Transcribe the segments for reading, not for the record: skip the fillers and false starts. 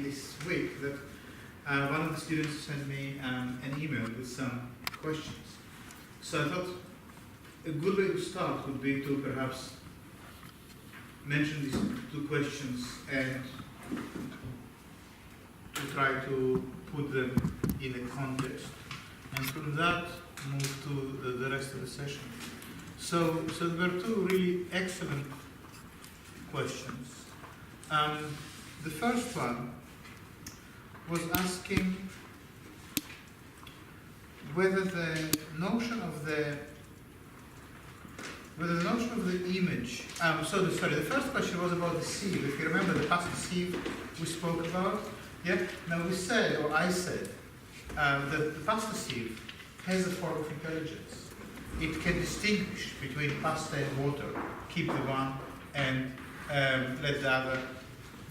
this week that one of the students sent me an email with some questions. So I thought a good way to start would be to perhaps mention these two questions and to try to put them in a context. And from that, move to the rest of the session. So there were two really excellent questions. The first one was asking whether the notion of the image. The first question was about the sieve. If you remember the past sieve we spoke about, yeah. Now we said, or I said, that the pasta sieve has a form of intelligence. It can distinguish between pasta and water, keep the one and let the other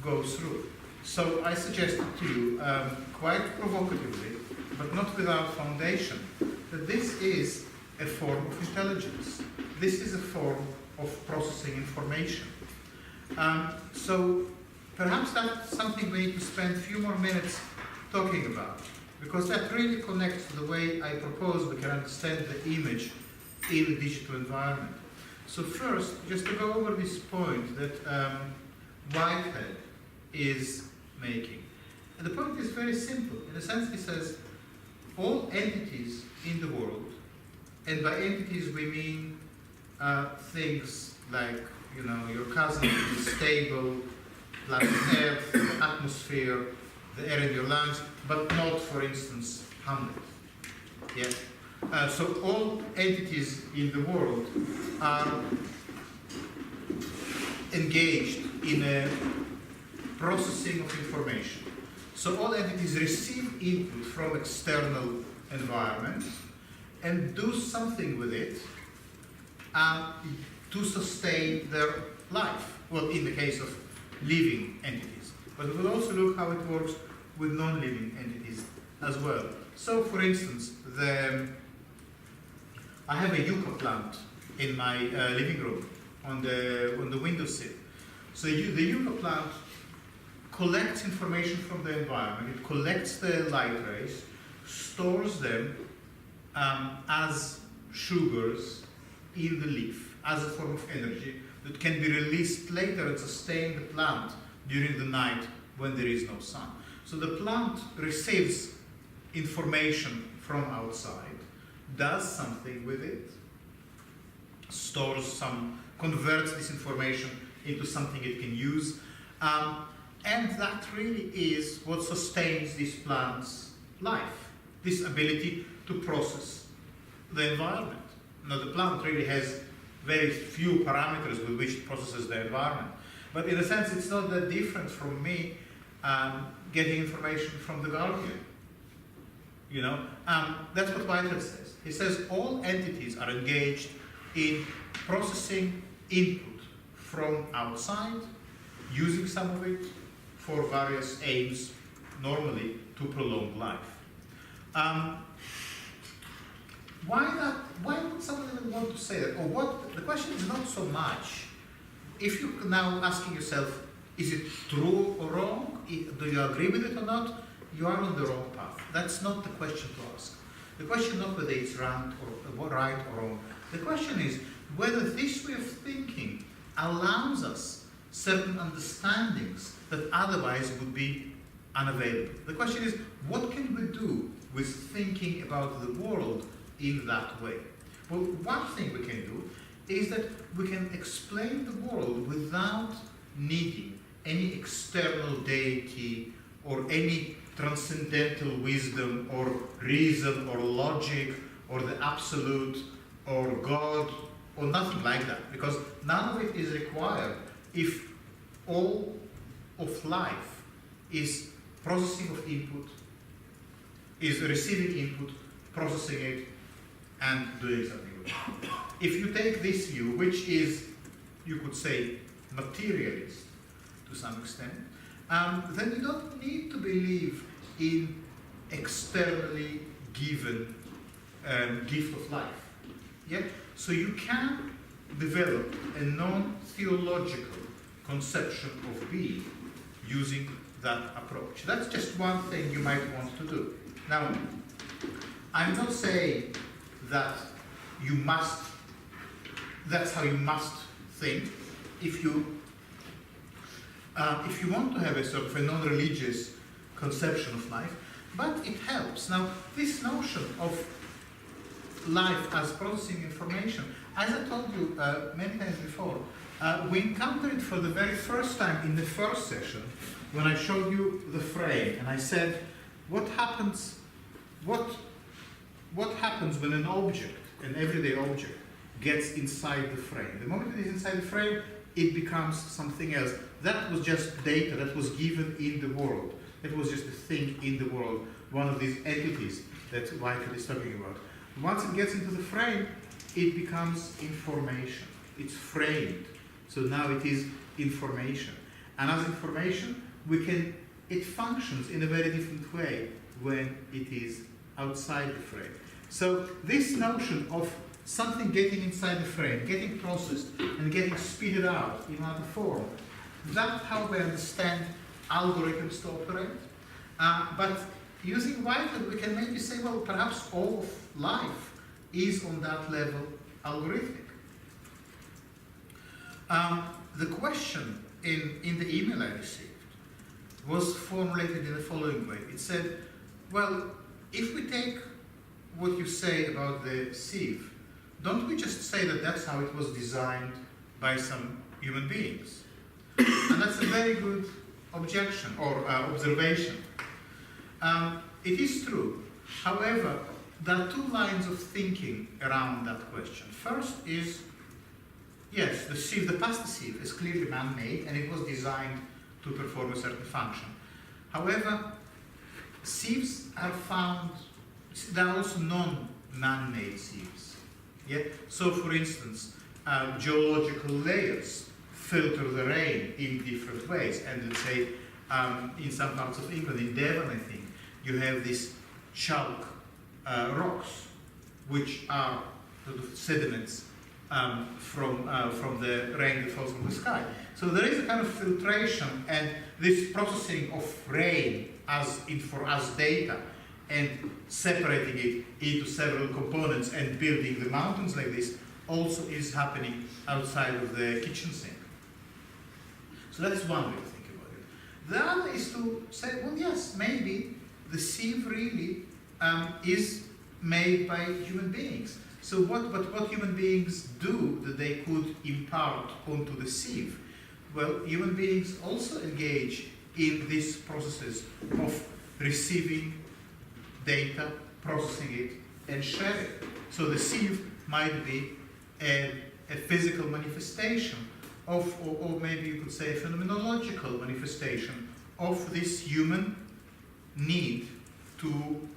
go through. So I suggested to you, quite provocatively, but not without foundation, that this is a form of intelligence. This is a form of processing information. So perhaps that's something we need to spend a few more minutes talking about, because that really connects to the way I propose we can understand the image in the digital environment. So first, just to go over this point that Whitehead is making. And the point is very simple. In a sense, he says all entities in the world, and by entities we mean things like, you know, your cousin is stable, planet Earth, the atmosphere, the air in your lungs, but not, for instance, Hamlet. Yeah? So all entities in the world are engaged in a processing of information. So all entities receive input from external environment and do something with it to sustain their life. Well, in the case of living entities. But we'll also look how it works with non-living entities as well. So, for instance, I have a yucca plant in my living room on the windowsill. So the yucca plant collects information from the environment. It collects the light rays, stores them as sugars in the leaf, as a form of energy that can be released later and sustain the plant during the night when there is no sun. So the plant receives information from outside, does something with it, stores some, converts this information into something it can use, and that really is what sustains this plant's life, this ability to process the environment. Now the plant really has very few parameters with which it processes the environment. But in a sense, it's not that different from me getting information from the Guardian. You know, that's what Whitehead says. He says all entities are engaged in processing input from outside, using some of it for various aims, normally to prolong life. Why would someone even want to say that? Or what? The question is not so much if you're now asking yourself, is it true or wrong? Do you agree with it or not? You are on the wrong path. That's not the question to ask. The question is not whether it's right or wrong. The question is whether this way of thinking allows us certain understandings that otherwise would be unavailable. The question is, what can we do with thinking about the world in that way? Well, one thing we can do is that we can explain the world without needing any external deity or any transcendental wisdom or reason or logic or the absolute or God or nothing like that, because none of it is required if all of life is processing of input, is receiving input, processing it, and doing something with it. If you take this view, which is, you could say, materialist to some extent, then you don't need to believe in externally given gift of life. Yeah? So you can develop a non-theological conception of being using that approach. That's just one thing you might want to do. Now, I'm not saying that you must, that's how you must think. If you want to have a sort of a non-religious conception of life, but it helps. Now, this notion of life as processing information, as I told you many times before, we encountered it for the very first time in the first session when I showed you the frame, and I said, what happens when an object, an everyday object, gets inside the frame? The moment it is inside the frame, it becomes something else. That was just data that was given in the world. It was just a thing in the world, one of these entities that Michael is talking about. Once it gets into the frame, it becomes information. It's framed. So now it is information. And as information, it functions in a very different way when it is outside the frame. So this notion of something getting inside the frame, getting processed, and getting speeded out in another form, that's how we understand algorithms to operate. But using Whitehead, we can maybe say, well, perhaps all of life is on that level algorithmic. The question in the email I received was formulated in the following way. It said, well, if we take what you say about the sieve, don't we just say that that's how it was designed by some human beings? And that's a very good objection or observation. It is true. However, there are two lines of thinking around that question. First is, yes, the sieve, the pasta sieve, is clearly man-made and it was designed to perform a certain function. However, sieves are found, there are also non-man-made sieves. Yeah? So, for instance, geological layers filter the rain in different ways. And let's say, in some parts of England, in Devon, I think, you have these chalk rocks, which are sort of sediments from the rain that falls from the sky. So there is a kind of filtration, and this processing of rain as data and separating it into several components and building the mountains like this also is happening outside of the kitchen sink. So that is one way to think about it. The other is to say, well, yes, maybe the sieve really is made by human beings. So what human beings do that they could impart onto the sieve? Well, human beings also engage in these processes of receiving data, processing it, and sharing it. So the sieve might be a physical manifestation of, or maybe you could say a phenomenological manifestation of this human need to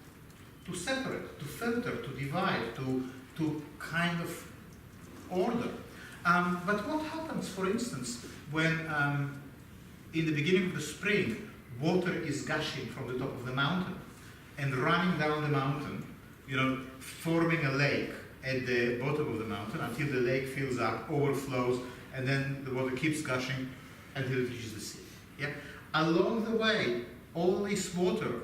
separate, to filter, to divide, to kind of order. But what happens, for instance, when in the beginning of the spring, water is gushing from the top of the mountain and running down the mountain, forming a lake at the bottom of the mountain until the lake fills up, overflows, and then the water keeps gushing until it reaches the sea. Yeah? Along the way, all this water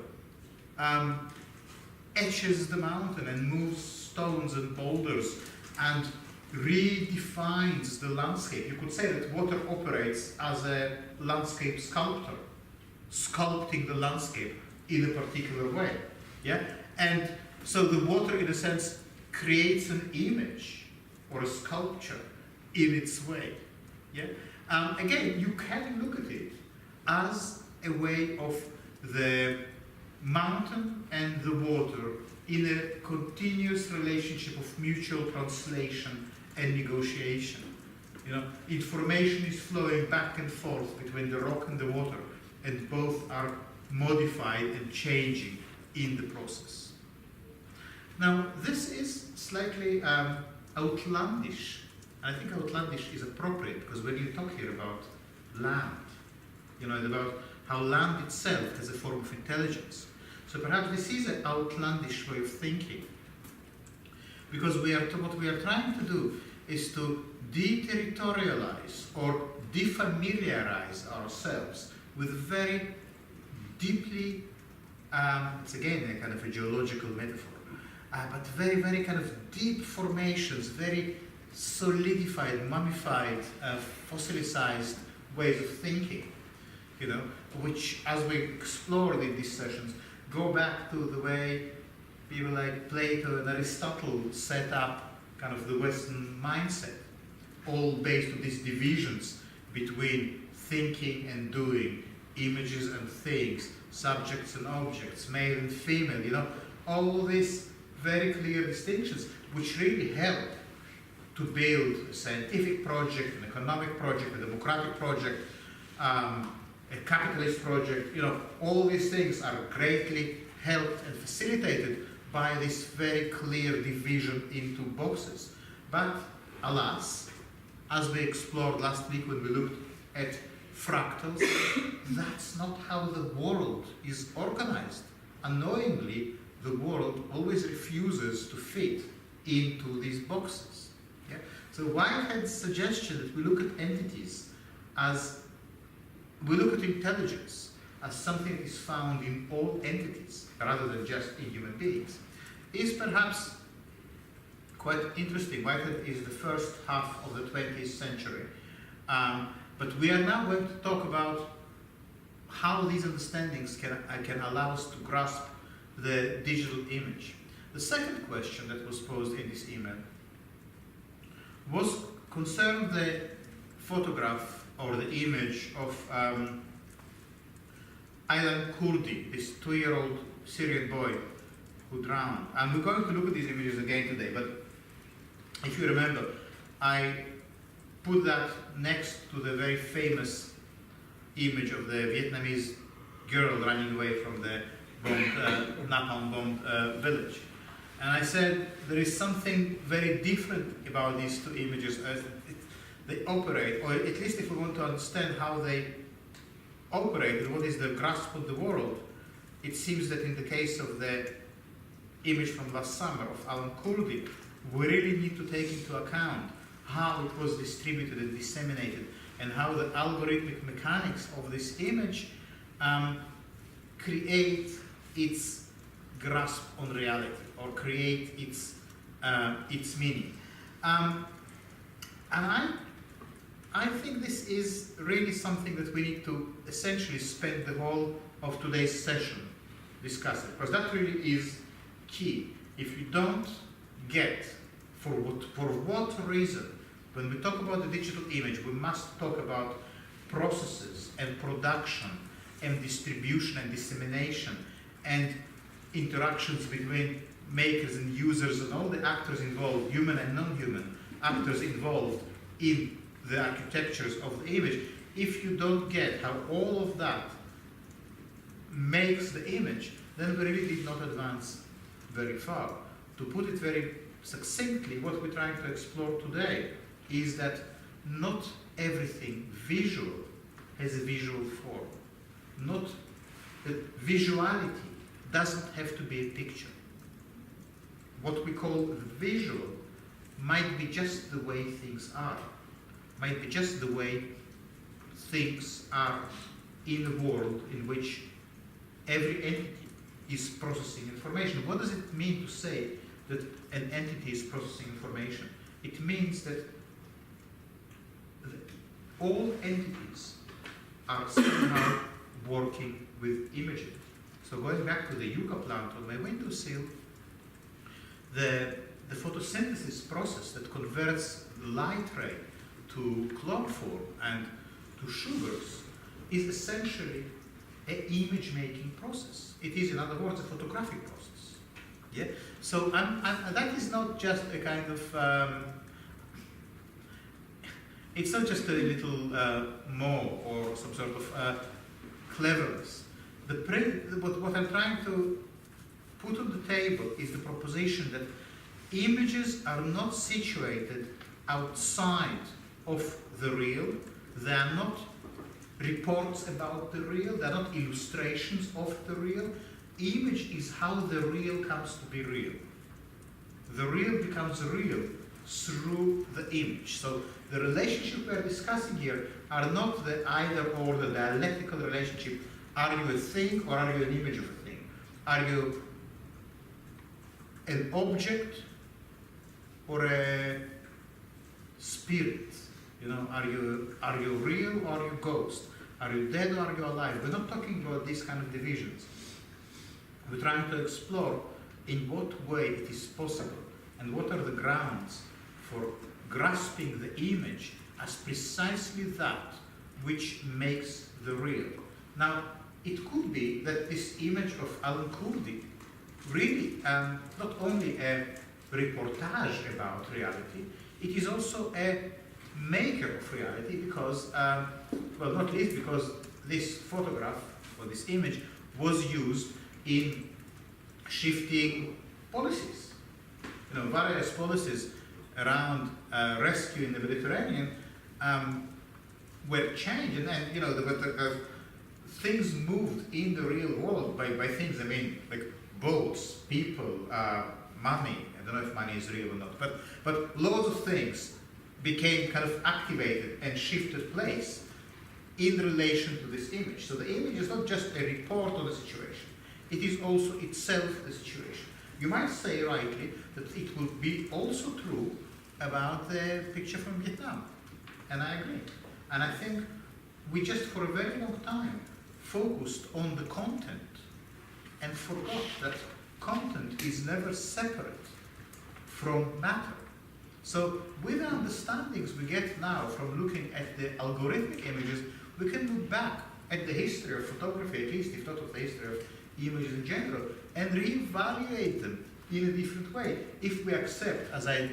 etches the mountain and moves stones and boulders and redefines the landscape. You could say that water operates as a landscape sculptor, sculpting the landscape in a particular way. Yeah? And so the water, in a sense, creates an image or a sculpture in its way. Yeah? Again, you can look at it as a way of the mountain and the water in a continuous relationship of mutual translation and negotiation. Information is flowing back and forth between the rock and the water, and both are modified and changing in the process. Now, this is slightly outlandish. I think outlandish is appropriate because when you talk here about land, about how land itself has a form of intelligence. So perhaps this is an outlandish way of thinking, because what we are trying to do is to deterritorialize or defamiliarize ourselves with very deeply, it's again a kind of a geological metaphor, but very, very kind of deep formations, very solidified, mummified, fossilized ways of thinking, you know, which, as we explored in these sessions, go back to the way people like Plato and Aristotle set up kind of the Western mindset, all based on these divisions between thinking and doing, images and things, subjects and objects, male and female, you know, all these very clear distinctions which really help to build a scientific project, an economic project, a democratic project, a capitalist project, you know, all these things are greatly helped and facilitated by this very clear division into boxes. But alas, as we explored last week when we looked at fractals, that's not how the world is organized. Annoyingly, the world always refuses to fit into these boxes. Yeah? So Whitehead's suggestion that we look at entities as, we look at intelligence as something that is found in all entities rather than just in human beings is perhaps quite interesting. Whitehead is the first half of the 20th century. But we are now going to talk about how these understandings can allow us to grasp the digital image. The second question that was posed in this email was concerned the photograph or the image of Aylan Kurdi, this 2-year-old Syrian boy who drowned. And we're going to look at these images again today, but if you remember, I put that next to the very famous image of the Vietnamese girl running away from the napalm bombed village. And I said there is something very different about these two images as they operate, or at least if we want to understand how they operate and what is the grasp of the world. It seems that in the case of the image from last summer of Aylan Kurdi, we really need to take into account how it was distributed and disseminated, and how the algorithmic mechanics of this image create its grasp on reality, or create its meaning. And I think this is really something that we need to essentially spend the whole of today's session discussing, because that really is key. If you don't get for what reason, when we talk about the digital image, we must talk about processes and production and distribution and dissemination and interactions between makers and users and all the actors involved, human and non-human actors involved in the architectures of the image. If you don't get how all of that makes the image, then we really did not advance very far. To put it very succinctly, what we're trying to explore today is that not everything visual has a visual form. Not that visuality doesn't have to be a picture. What we call visual might be just the way things are, might be just the way things are in a world in which every entity is processing information. What does it mean to say that an entity is processing information? It means that all entities are somehow working with imaging. So going back to the yucca plant on my windowsill, the photosynthesis process that converts light ray to chloroform and to sugars is essentially an image-making process. It is, in other words, a photographic process. Yeah. So that is not just a kind of it's not just a little more or some sort of cleverness. What I'm trying to put on the table is the proposition that images are not situated outside of the real. They are not reports about the real. They are not illustrations of the real. Image is how the real comes to be real. The real becomes real through the image. So the relationship we are discussing here are not the either or, the dialectical relationship Are you a thing or are you an image of a thing? Are you an object or a spirit? You know, are you real or are you ghost? Are you dead or are you alive? We're not talking about these kind of divisions. We're trying to explore in what way it is possible and what are the grounds for grasping the image as precisely that which makes the real. Now, it could be that this image of Alan Kurdi really not only a reportage about reality, it is also a maker of reality because, well, not least because this photograph or this image was used in shifting policies. You know, various policies around rescue in the Mediterranean were changed, and you know, the things moved in the real world by things. I mean, like boats, people, money. I don't know if money is real or not, but loads of things became kind of activated and shifted place in relation to this image. So the image is not just a report on the situation, it is also itself the situation. You might say rightly that it will be also true about the picture from Vietnam, and I agree. And I think we just for a very long time focused on the content and forgot that content is never separate from matter. So with the understandings we get now from looking at the algorithmic images, we can look back at the history of photography, at least if not of the history of images in general, and reevaluate them in a different way. If we accept, as I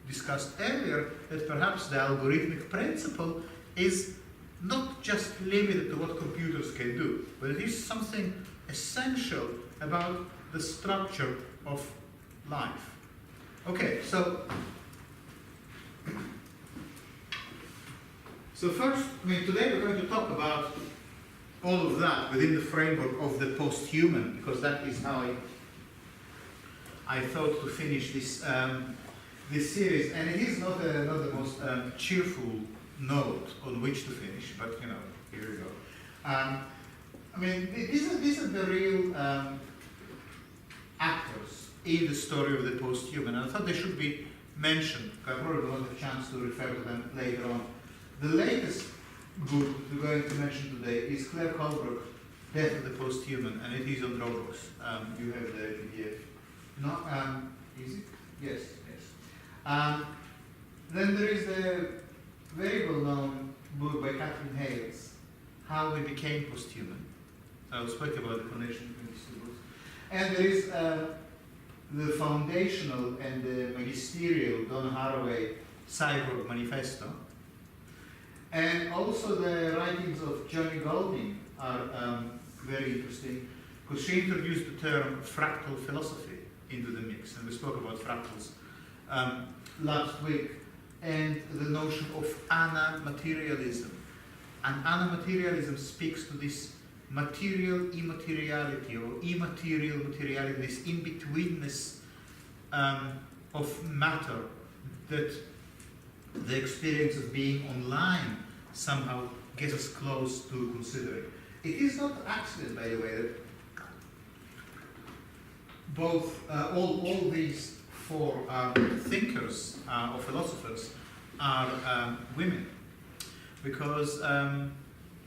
discussed earlier, that perhaps the algorithmic principle is not just limited to what computers can do, but it is something essential about the structure of life. Okay, so first, I mean, today we're going to talk about all of that within the framework of the PostHuman, because that is how I thought to finish this this series, and it is not the most cheerful note on which to finish, but you know, here we go. I mean, these are the real actors in the story of the PostHuman, and I thought they should be mentioned. I probably won't have a chance to refer to them later on. The latest book we're going to mention today is Claire Colebrook, Death of the PostHuman, and it is on Dropbox. You have the PDF. No, is it? Yes, yes. Then there is the very well-known book by Catherine Hales, How We Became Posthuman. I'll speak about the connection between these two books. And there is the foundational and the magisterial Donna Haraway Cyborg Manifesto. And also the writings of Johnny Golding are very interesting, because she introduced the term fractal philosophy into the mix, and we spoke about fractals last week, and the notion of anamaterialism. And anamaterialism speaks to this material immateriality or immaterial materiality, this in-betweenness of matter that the experience of being online somehow gets us close to considering. It is not an accident, by the way, that both all these four thinkers or philosophers are women, because Donna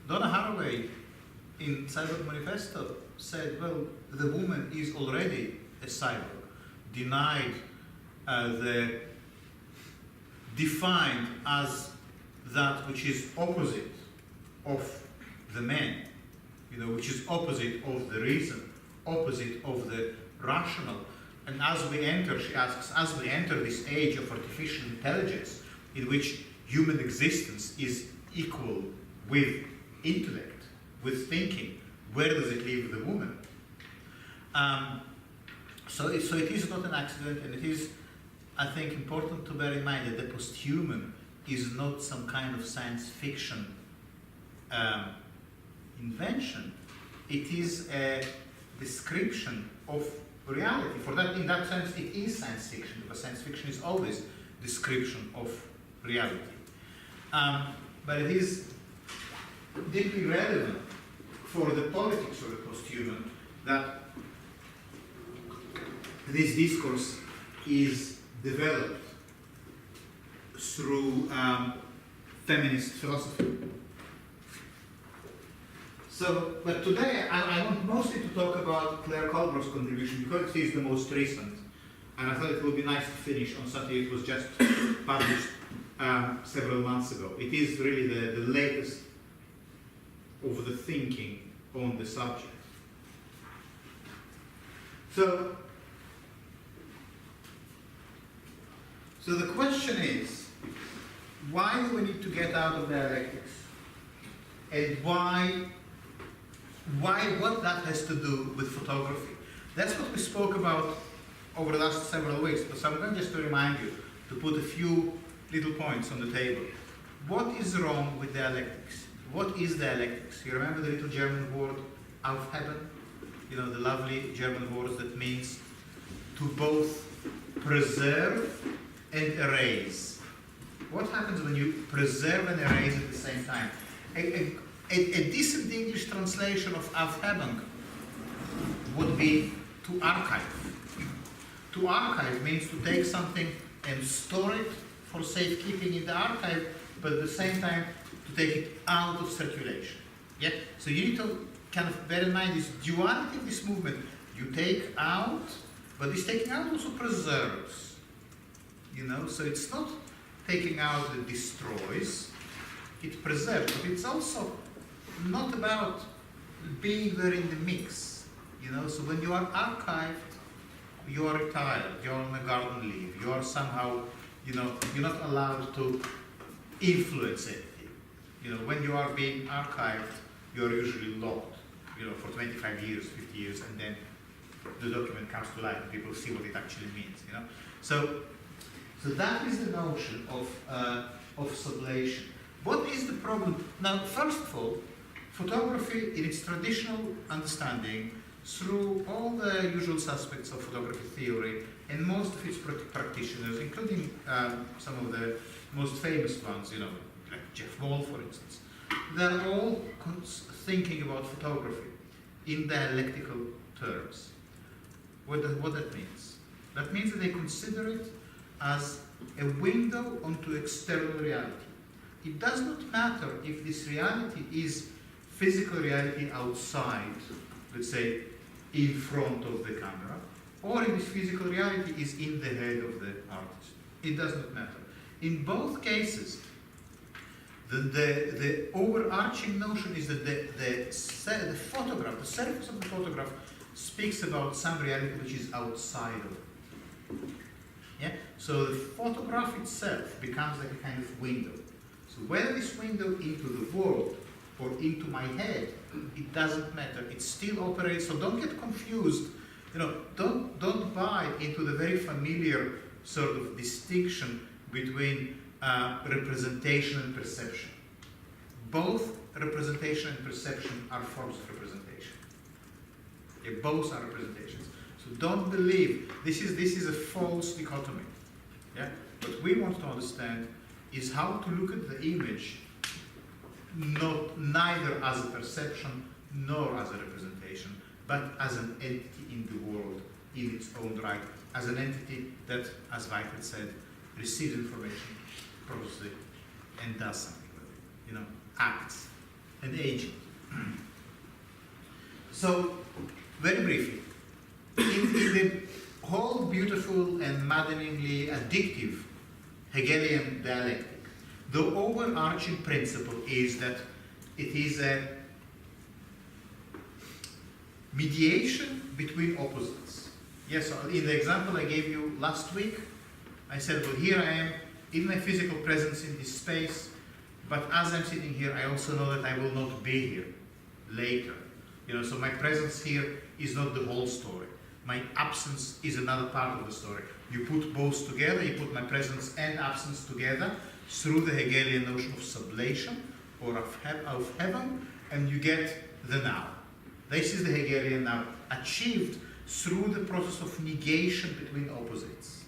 Haraway in Cyborg Manifesto said, well, the woman is already a cyborg, denied the defined as that which is opposite of the man, you know, which is opposite of the reason, opposite of the rational. And as we enter, she asks, as we enter this age of artificial intelligence, in which human existence is equal with intellect, with thinking, where does it leave the woman? So it is not an accident, and it is, I think, important to bear in mind that the posthuman is not some kind of science fiction invention. It is a description of reality. For that, in that sense, it is science fiction, because science fiction is always description of reality. But it is deeply relevant for the politics of the posthuman that this discourse is developed through feminist philosophy. So, but today I want mostly to talk about Claire Culbrough's contribution because it is the most recent, and I thought it would be nice to finish on something that was just published several months ago. It is really the latest of the thinking on the subject. So the question is, why do we need to get out of dialectics? And what that has to do with photography? That's what we spoke about over the last several weeks, but so I'm going just to remind you to put a few little points on the table. What is wrong with dialectics? What is dialectics? You remember the little German word aufheben? You know, the lovely German word that means to both preserve and erase. What happens when you preserve and erase at the same time? A decent English translation of aufheben would be to archive. To archive means to take something and store it for safekeeping in the archive, but at the same time to take it out of circulation. Yeah? So you need to kind of bear in mind this duality of this movement. You take out, but this taking out also preserves. You know, so it's not taking out that destroys, it preserves, but it's also not about being there in the mix. You know, so when you are archived, you are retired, you're on a garden leave, you are somehow, you know, you're not allowed to influence anything. You know, when you are being archived, you're usually locked, you know, for 25 years, 50 years, and then the document comes to life and people see what it actually means, you know. So that is the notion of sublation. What is the problem? Now, first of all, photography in its traditional understanding, through all the usual suspects of photography theory and most of its practitioners, including some of the most famous ones, you know, like Jeff Wall, for instance, they're all thinking about photography in dialectical terms. What that means? That means that they consider it as a window onto external reality. It does not matter if this reality is physical reality outside, let's say, in front of the camera, or if this physical reality is in the head of the artist. It does not matter. In both cases, the overarching notion is that the photograph, the surface of the photograph, speaks about some reality which is outside of it. Yeah? So the photograph itself becomes like a kind of window. So whether this window into the world or into my head, it doesn't matter. It still operates. So don't get confused. You know, don't buy into the very familiar sort of distinction between representation and perception. Both representation and perception are forms of representation. Yeah, both are representations. So don't believe this is a false dichotomy. Yeah? What we want to understand is how to look at the image neither as a perception nor as a representation, but as an entity in the world in its own right, as an entity that, as Weifeld said, receives information, processes it, and does something with it. You know, acts, an agent. So, very briefly, in the whole beautiful and maddeningly addictive Hegelian dialectic, the overarching principle is that it is a mediation between opposites. Yes, in the example I gave you last week, I said, well, here I am in my physical presence in this space, but as I'm sitting here, I also know that I will not be here later. You know, so my presence here is not the whole story. My absence is another part of the story. You put both together, you put my presence and absence together through the Hegelian notion of sublation or of heaven, and you get the now. This is the Hegelian now, achieved through the process of negation between opposites.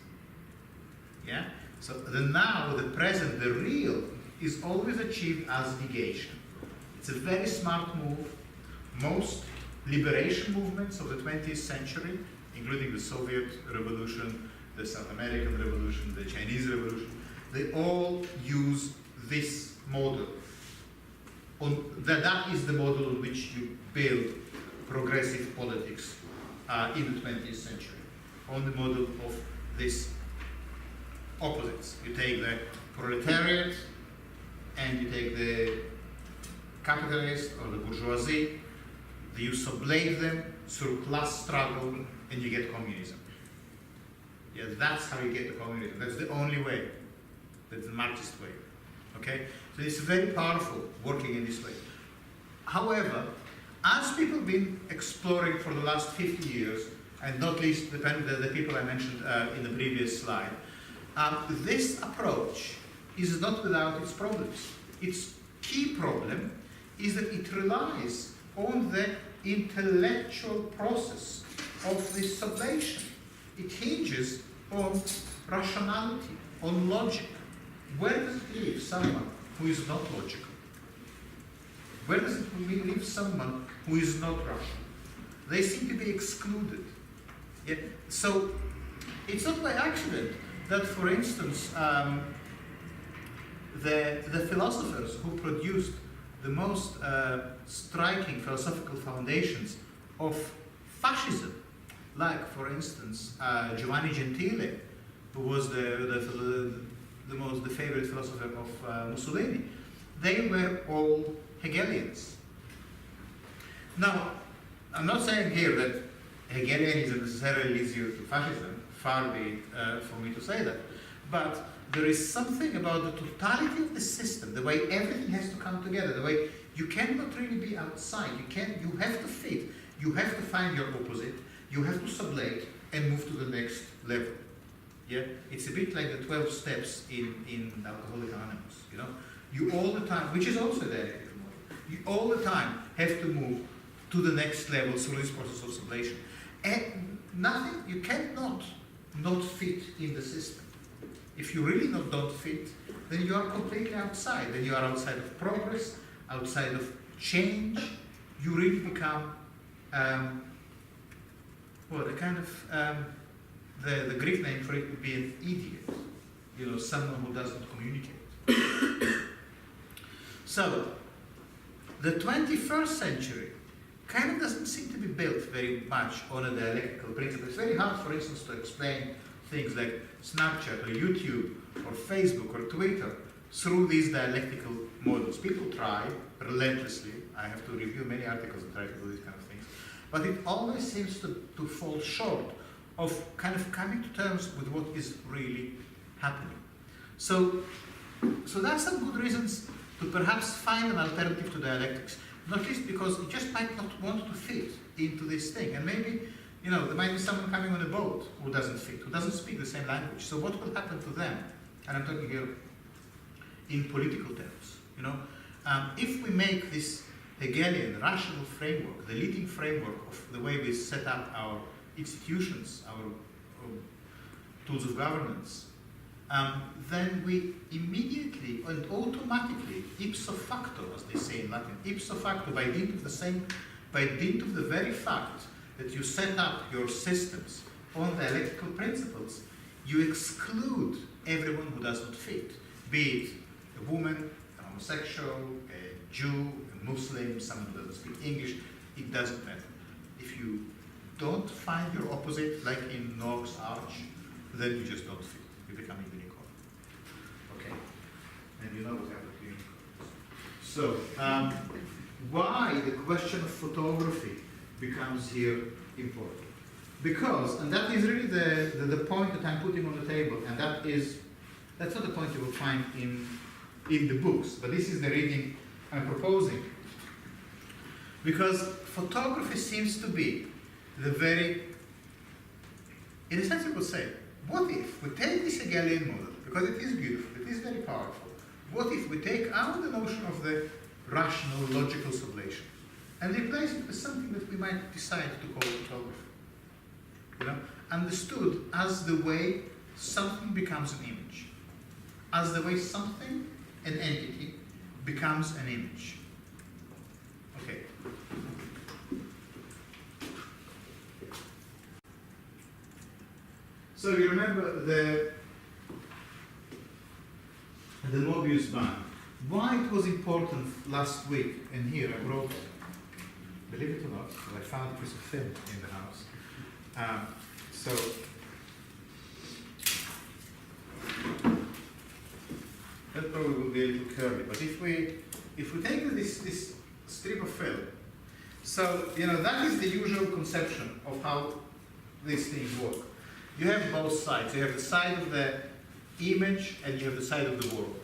Yeah? So the now, the present, the real, is always achieved as negation. It's a very smart move. most liberation movements of the 20th century, including the Soviet Revolution, the South American Revolution, the Chinese Revolution, they all use this model. That is the model on which you build progressive politics in the 20th century, on the model of this opposites. You take the proletariat and you take the capitalist or the bourgeoisie, you sublime them through class struggle, and you get communism. Yeah, that's how you get the communism. That's the only way. That's the Marxist way. Okay? So it's very powerful working in this way. However, as people have been exploring for the last 50 years, and not least the people I mentioned in the previous slide, this approach is not without its problems. Its key problem is that it relies on the intellectual process of this sublation. It hinges on rationality, on logic. Where does it leave someone who is not logical? Where does it leave someone who is not rational? They seem to be excluded. Yeah? So it's not by accident that, for instance, the philosophers who produced the most striking philosophical foundations of fascism, like, for instance, Giovanni Gentile, who was the favorite philosopher of Mussolini, they were all Hegelians. Now, I'm not saying here that Hegelianism necessarily leads you to fascism, far be it for me to say that, but there is something about the totality of the system, the way everything has to come together, the way you cannot really be outside, you have to fit, you have to find your opposite, you have to sublate and move to the next level. Yeah, it's a bit like the 12 steps in Alcoholics Anonymous, you know. You all the time, which is also a dialectical model, you all the time have to move to the next level through this process of sublation. And nothing, you cannot not fit in the system. If you really don't fit, then you are completely outside. Then you are outside of progress, outside of change. You really become, the Greek name for it would be an idiot. You know, someone who doesn't communicate. So, the 21st century kind of doesn't seem to be built very much on a dialectical principle. It's very hard, for instance, to explain things like Snapchat or YouTube or Facebook or Twitter through these dialectical models. People try relentlessly. I have to review many articles that try to do these kind of things. But it always seems to fall short of kind of coming to terms with what is really happening. So that's some good reasons to perhaps find an alternative to dialectics. Not least because you just might not want to fit into this thing. And maybe, you know, there might be someone coming on a boat who doesn't fit, who doesn't speak the same language. So what will happen to them? And I'm talking here in political terms. You know, if we make this Hegelian rational framework the leading framework of the way we set up our institutions, our tools of governance, then we immediately and automatically, ipso facto, as they say in Latin, ipso facto, by dint of the very fact that you set up your systems on dialectical principles, you exclude everyone who does not fit, be it a woman, a homosexual, a Jew, a Muslim, someone who doesn't speak English. It doesn't matter. If you don't find your opposite, like in Noah's Arch, then you just don't fit. You become a unicorn. Okay? And you know what happened to unicorns. So, why the question of photography becomes here important? Because, and that is really the point that I'm putting on the table, and that's not the point you will find in the books, but this is the reading I'm proposing. Because photography seems to be the very, in a sense you could say, what if we take this Hegelian model, because it is beautiful, it is very powerful, what if we take out the notion of the rational, logical sublation and replace it with something that we might decide to call photography? You know, understood as the way something becomes an image, as the way something, an entity, becomes an image. Okay. So you remember the Mobius band. Why it was important last week, and here I wrote, believe it or not, I found a piece of film in the house. So that probably will be a little curly, but if we take this strip of film, so that is the usual conception of how these things work. You have both sides. You have the side of the image and you have the side of the world,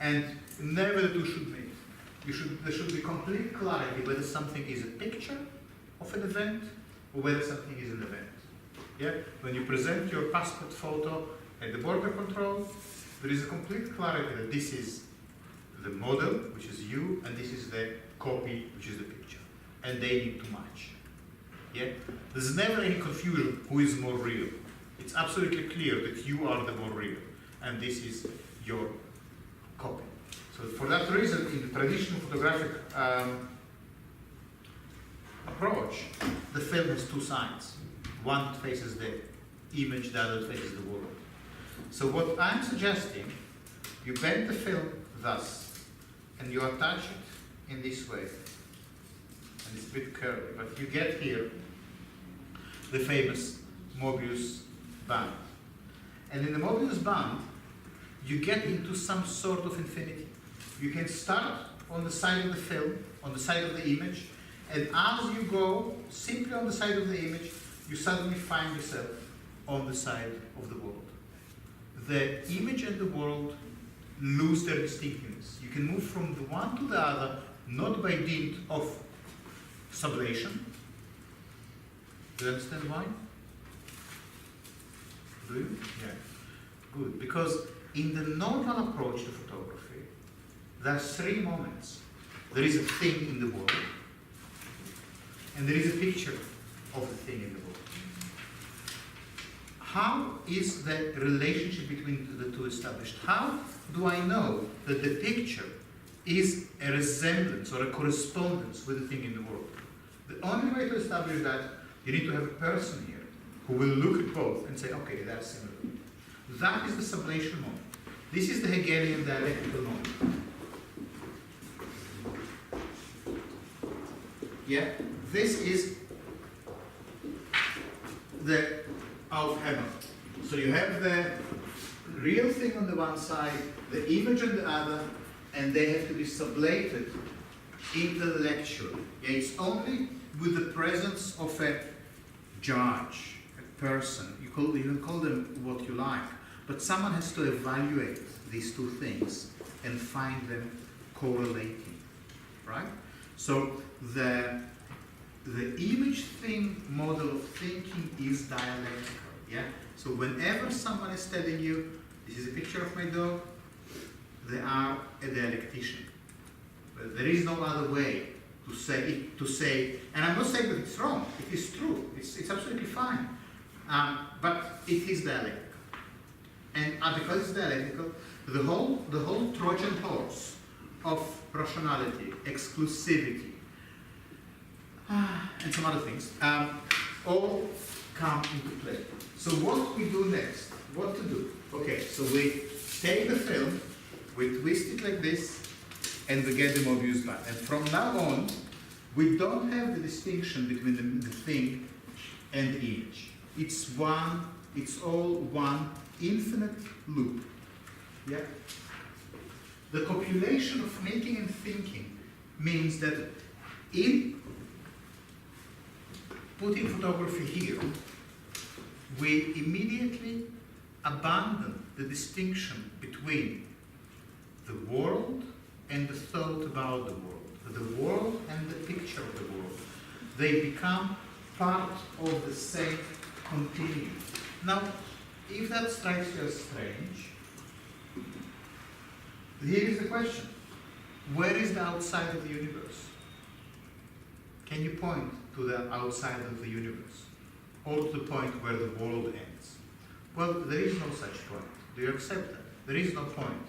and never the two should meet. There should be complete clarity whether something is a picture of an event or whether something is an event. Yeah? When you present your passport photo at the border control, there is a complete clarity that this is the model, which is you, and this is the copy, which is the picture. And they need to match. Yeah? There's never any confusion who is more real. It's absolutely clear that you are the more real, and this is your copy. So for that reason, in the traditional photographic approach, the film has two sides. One faces the image, the other faces the world. So what I'm suggesting, you bend the film thus, and you attach it in this way. And it's a bit curly, but you get here the famous Mobius band. And in the Mobius band, you get into some sort of infinity. You can start on the side of the film, on the side of the image, and as you go simply on the side of the image, you suddenly find yourself on the side of the world. The image and the world lose their distinctiveness. You can move from the one to the other, not by dint of sublation. Do you understand why? Do you? Yeah. Good. Because in the normal approach to photography, there are three moments. There is a thing in the world, and there is a picture of the thing in the world. How is the relationship between the two established? How do I know that the picture is a resemblance or a correspondence with the thing in the world? The only way to establish that, you need to have a person here who will look at both and say, okay, that's similar. That is the sublation moment. This is the Hegelian dialectical moment. Yeah, this is the Aufhänger. So you have the real thing on the one side, the image on the other, and they have to be sublated intellectually. Yeah, it's only with the presence of a judge, a person. You can call them what you like, but someone has to evaluate these two things and find them correlating, right? So the image thing model of thinking is dialectical, yeah? So whenever someone is telling you, this is a picture of my dog, they are a dialectician. But there is no other way to say, and I'm not saying that it's wrong, it is true, it's absolutely fine, but it is dialectical. And because it's dialectical, the whole Trojan horse of rationality, exclusivity, and some other things, all come into play. So what we do next, what to do? Okay, so we take the film, we twist it like this, and we get the Mobius band. And from now on, we don't have the distinction between the thing and the image. It's all one infinite loop. Yeah? The copulation of making and thinking means that in putting photography here, we immediately abandon the distinction between the world and the thought about the world and the picture of the world. They become part of the same continuum. Now, if that strikes you as strange, here is the question. Where is the outside of the universe? Can you point to the outside of the universe? Or to the point where the world ends? Well, there is no such point. Do you accept that? There is no point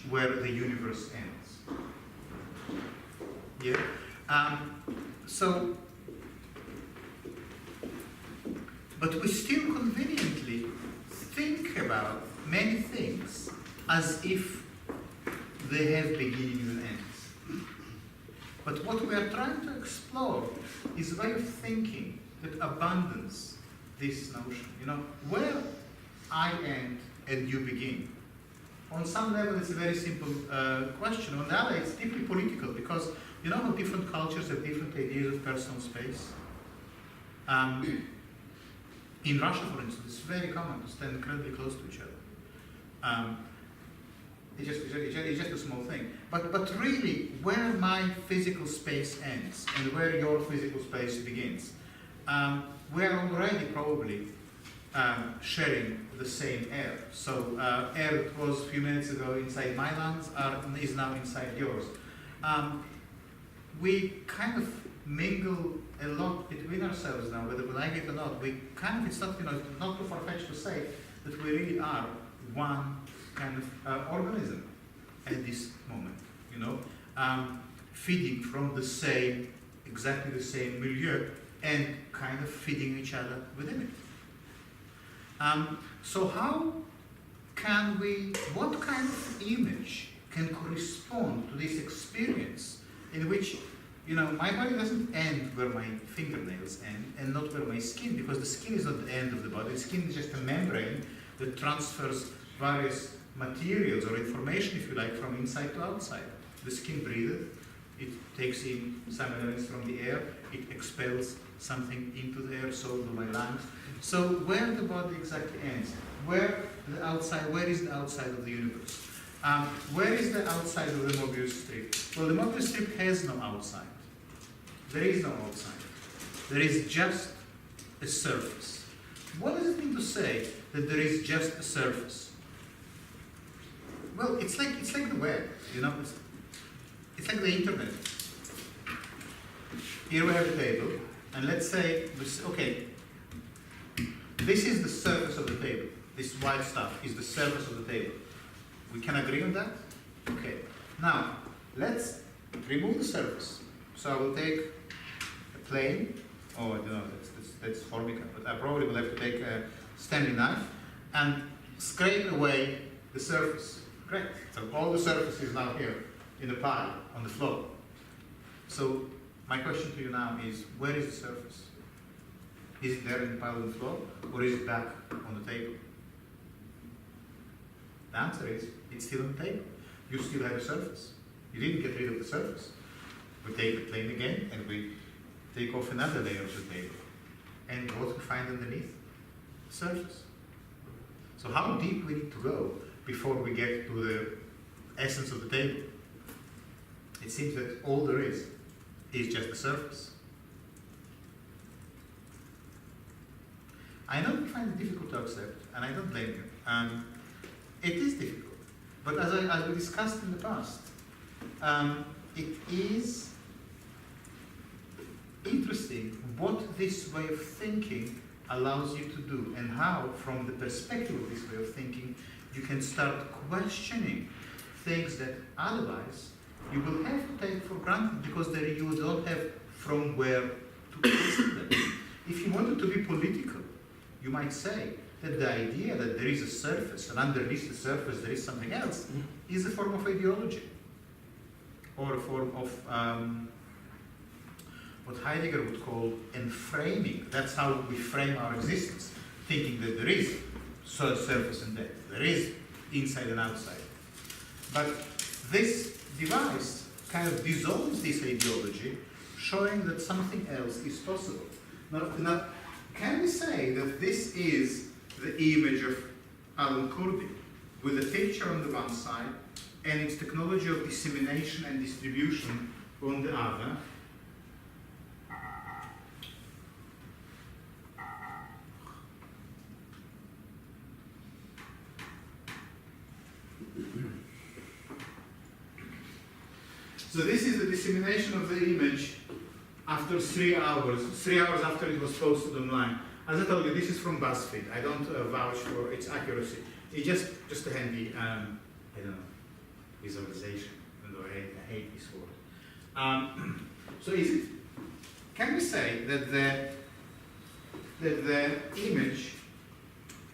where the universe ends. Yeah? So, but we still conveniently think about many things as if they have beginnings and ends. But what we are trying to explore is a way of thinking that abandons this notion. You know, where I end and you begin. On some level, it's a very simple question. On the other, it's deeply political because you know how different cultures have different ideas of personal space. In Russia, for instance, it's very common to stand incredibly close to each other. It's just a small thing. But really, where my physical space ends and where your physical space begins, we are already probably sharing the same air. So air that was a few minutes ago inside my lungs is now inside yours. We kind of mingle a lot between ourselves now, whether we like it or not. We kind of, it's not, it's not too far-fetched to say that we really are one kind of organism at this moment, feeding from the same, exactly the same milieu, and kind of feeding each other within it. So how can we, what kind of image can correspond to this experience in which, my body doesn't end where my fingernails end and not where my skin, because the skin is not the end of the body. The skin is just a membrane that transfers various materials or information, if you like, from inside to outside. The skin breathes, it takes in some elements from the air, it expels something into the air, so do my lungs. So where the body exactly ends, where is the outside of the universe? Where is the outside of the Mobius strip? Well, the Mobius strip has no outside. There is no outside. There is just a surface. What does it mean to say that there is just a surface? Well, it's like the web, it's like the internet. Here we have a table, and let's say, okay, this is the surface of the table. This white stuff is the surface of the table. We can agree on that? Okay. Now, let's remove the surface. So I will take a plane, I don't know, that's formica, but I probably will have to take a Stanley knife and scrape away the surface. Great. So all the surface is now here in the pile on the floor. So my question to you now is, where is the surface? Is it there in the pile on the floor, or is it back on the table? The answer is, it's still on the table. You still have a surface. You didn't get rid of the surface. We take the plane again, and we take off another layer of the table. And what we find underneath? The surface. So how deep we need to go before we get to the essence of the table? It seems that all there is just the surface. I know you find it difficult to accept, and I don't blame you. It is difficult, but as we discussed in the past, it is interesting what this way of thinking allows you to do, and how, from the perspective of this way of thinking, you can start questioning things that otherwise you will have to take for granted because you don't have from where to question them. If you wanted to be political, you might say that the idea that there is a surface and underneath the surface there is something else is a form of ideology, or a form of what Heidegger would call enframing. That's how we frame our existence, thinking that there is surface and depth, there is inside and outside. But this device kind of dissolves this ideology, showing that something else is possible. Now, can we say that this is the image of Alan Kurdi, with a picture on the one side and its technology of dissemination and distribution on the other? So this is the dissemination of the image after 3 hours, 3 hours after it was posted online. As I told you, this is from BuzzFeed. I don't vouch for its accuracy. It's just a handy, visualization, even though I hate this word. So can we say that the that the image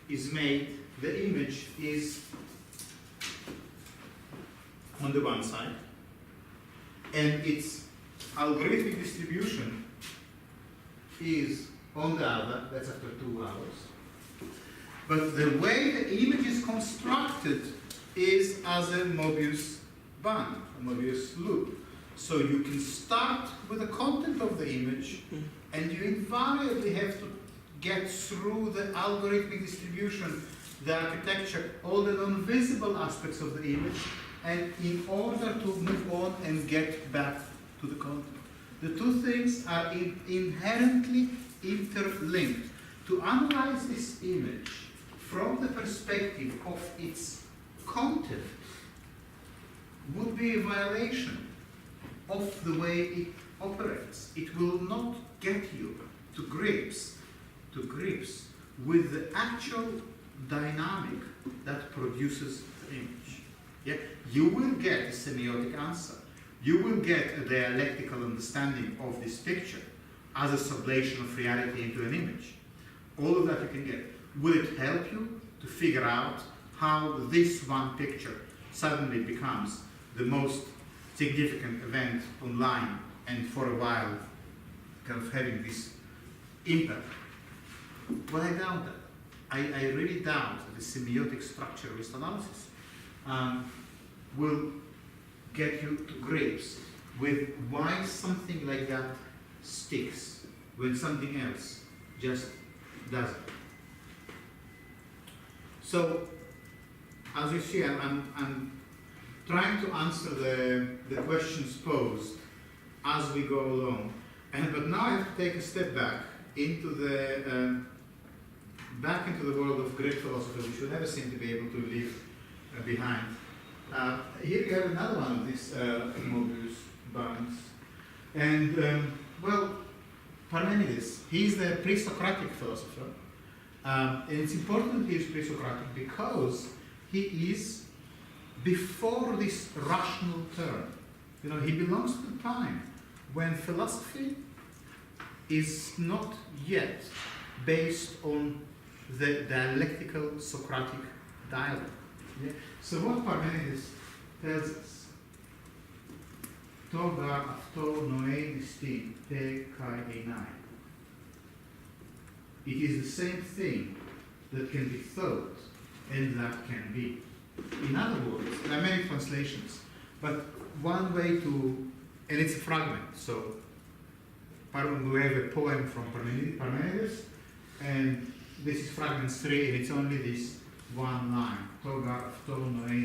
is made, the image is on the one side, and its algorithmic distribution is on the other, that's after 2 hours. But the way the image is constructed is as a Mobius band, a Mobius loop. So you can start with the content of the image, and you invariably have to get through the algorithmic distribution, the architecture, all the non-visible aspects of the image, and in order to move on and get back to the content. The two things are inherently interlinked. To analyze this image from the perspective of its content would be a violation of the way it operates. It will not get you to grips with the actual dynamic that produces the image. Yeah? You will get a semiotic answer. You will get a dialectical understanding of this picture as a sublation of reality into an image. All of that you can get. Will it help you to figure out how this one picture suddenly becomes the most significant event online and for a while kind of having this impact? Well, I doubt that. I really doubt that the semiotic structuralist analysis will get you to grips with why something like that sticks when something else just doesn't. So, as you see, I'm trying to answer the questions posed as we go along, but now I have to take a step back into the world of Greek philosophy, which we never seem to be able to leave behind. Here you have another one of these Mobius bands, and well, Parmenides, he's the pre-Socratic philosopher, and it's important he's pre-Socratic because he is before this rational turn. You know, he belongs to the time when philosophy is not yet based on the dialectical Socratic dialogue. Yeah? So what Parmenides tells us, to gar αυτό νοέν τε kai enai. It is the same thing that can be thought and that can be. In other words, there are many translations, but one way to, and it's a fragment, so we have a poem from Parmenides, and this is fragment 3, and it's only this one line, to gar αυτό νοέν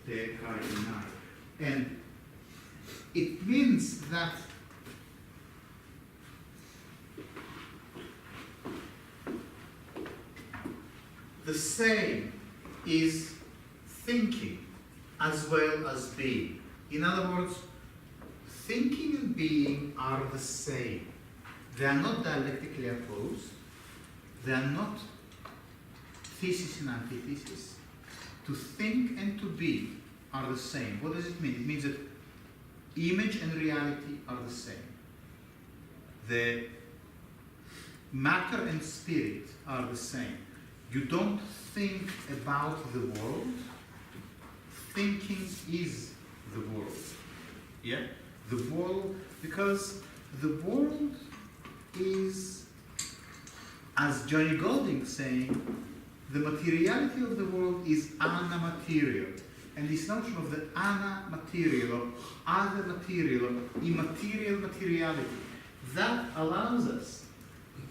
τε kai enai. And it means that the same is thinking as well as being. In other words, thinking and being are the same. They are not dialectically opposed. They are not thesis and antithesis. To think and to be are the same. What does it mean? It means that image and reality are the same. The matter and spirit are the same. You don't think about the world. Thinking is the world. Yeah? The world, because the world is, as Johnny Golding saying, the materiality of the world is ana-material. And this notion of the ana-material, or other material, or immaterial materiality, that allows us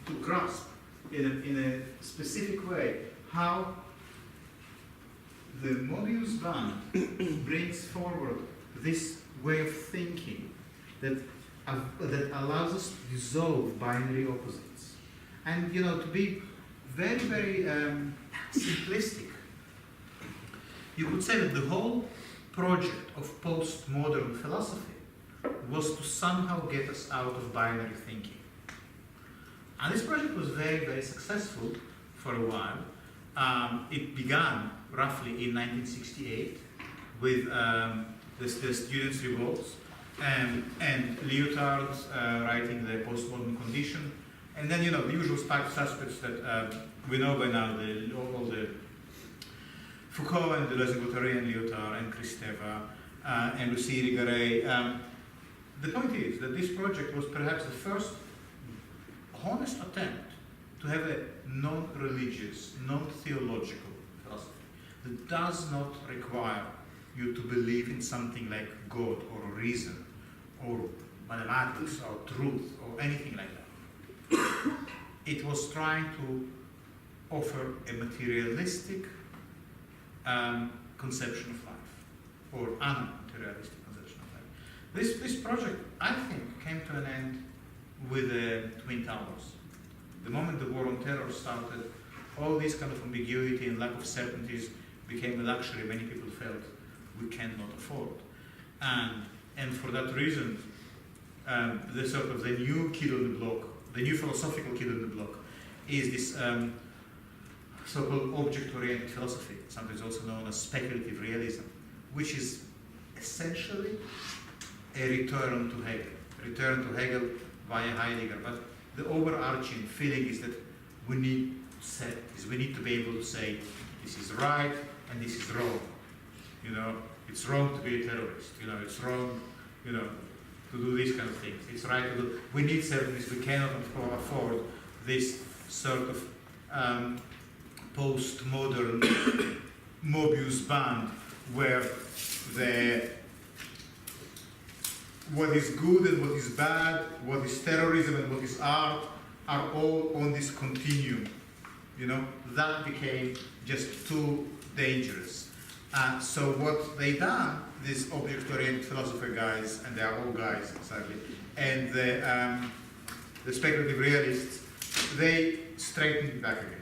to grasp in a specific way how the Mobius band brings forward this way of thinking that allows us to dissolve binary opposites. And, you know, to be very, very simplistic, you could say that the whole project of postmodern philosophy was to somehow get us out of binary thinking. And this project was very, very successful for a while. It began roughly in 1968 with the students' revolts and Lyotard writing the postmodern condition, And then, the usual suspects that we know by now, all the Foucault and Deleuze-Guattari and Lyotard and Kristeva and Lucie Irigaray. The point is that this project was perhaps the first honest attempt to have a non-religious, non-theological philosophy that does not require you to believe in something like God or reason or mathematics or truth or anything like that. It was trying to offer a materialistic conception of life, or unmaterialistic conception of life. This project, I think, came to an end with the Twin Towers. The moment the war on terror started, all this kind of ambiguity and lack of certainties became a luxury many people felt we cannot afford. And for that reason, the sort of the new kid on the block, the new philosophical kid on the block, is this so-called object-oriented philosophy, sometimes also known as speculative realism, which is essentially a return to Hegel via Heidegger. But the overarching feeling is that we need certainties. We need to be able to say this is right and this is wrong. It's wrong to be a terrorist. It's wrong, to do these kind of things. It's right to do. We need certainties. We cannot afford this sort of postmodern Mobius band where what is good and what is bad, what is terrorism and what is art, are all on this continuum. That became just too dangerous. So what they done, these object-oriented philosopher guys, and they are all guys, sadly, and the speculative realists, they straightened it back again.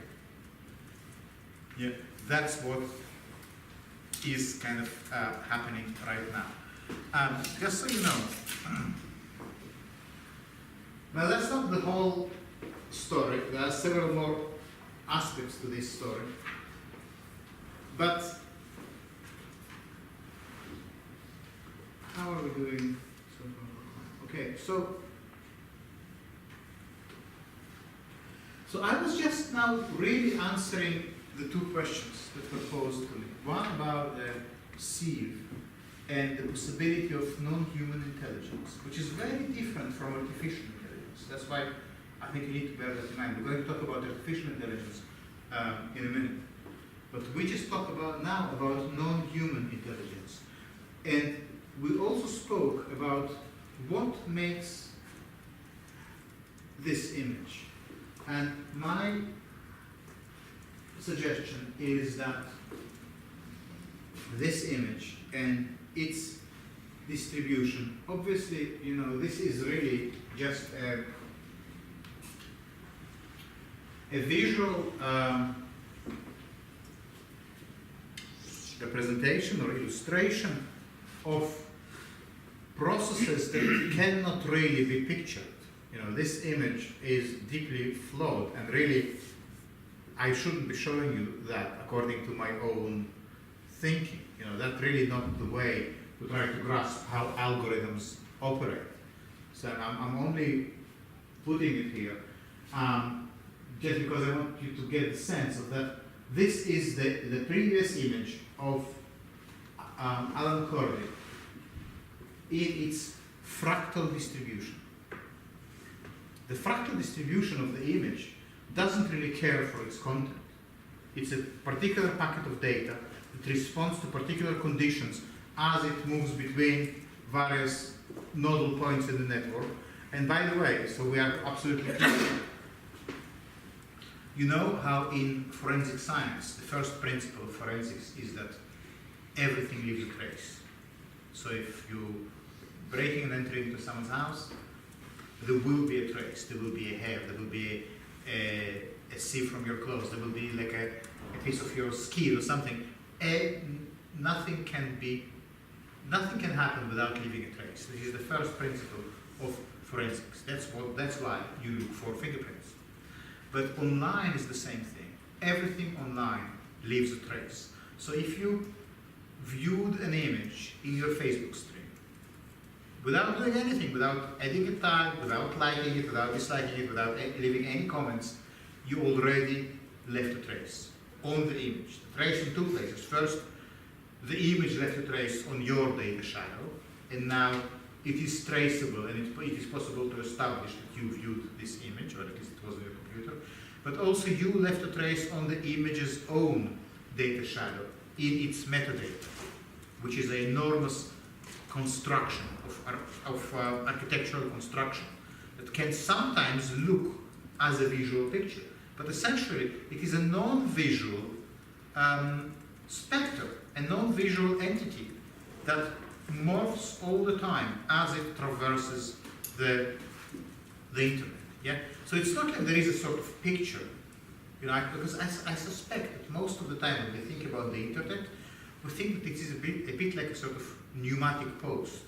Yeah, that's what is kind of happening right now. Just so you know, now that's not the whole story. There are several more aspects to this story. But how are we doing? Okay, so I was just now really answering the two questions that were posed to me. One about the sieve and the possibility of non-human intelligence, which is very different from artificial intelligence. That's why I think you need to bear that in mind. We're going to talk about artificial intelligence in a minute. But we just talk about now about non-human intelligence. And we also spoke about what makes this image. And my suggestion is that this image and its distribution, obviously, this is really just a visual representation or illustration of processes that cannot really be pictured. This image is deeply flawed, and really, I shouldn't be showing you that according to my own thinking. That's really not the way to try to grasp how algorithms operate. So I'm only putting it here just because I want you to get the sense of that. This is the previous image of Alan Cordy in its fractal distribution. The fractal distribution of the image doesn't really care for its content. It's a particular packet of data that responds to particular conditions as it moves between various nodal points in the network. And by the way, so we are absolutely clear, you know how in forensic science, the first principle of forensics is that everything leaves a trace. So if you breaking and entering into someone's house, there will be a trace, there will be a hair, there will be a sieve from your clothes, there will be like a piece of your skin or something. Nothing can happen without leaving a trace. This is the first principle of forensics. That's why you look for fingerprints. But online is the same thing. Everything online leaves a trace. So if you viewed an image in your Facebook stream, without doing anything, without adding a tag, without liking it, without disliking it, without leaving any comments, you already left a trace on the image. The trace in two places. First, the image left a trace on your data shadow, and now it is traceable, and it is possible to establish that you viewed this image, or at least it was on your computer. But also you left a trace on the image's own data shadow in its metadata, which is an enormous construction of architectural construction that can sometimes look as a visual picture. But essentially, it is a non-visual spectre, a non-visual entity that morphs all the time as it traverses the internet. Yeah? So it's not like there is a sort of picture, you know, because I suspect that most of the time when we think about the internet, we think that it is a bit like a sort of pneumatic post.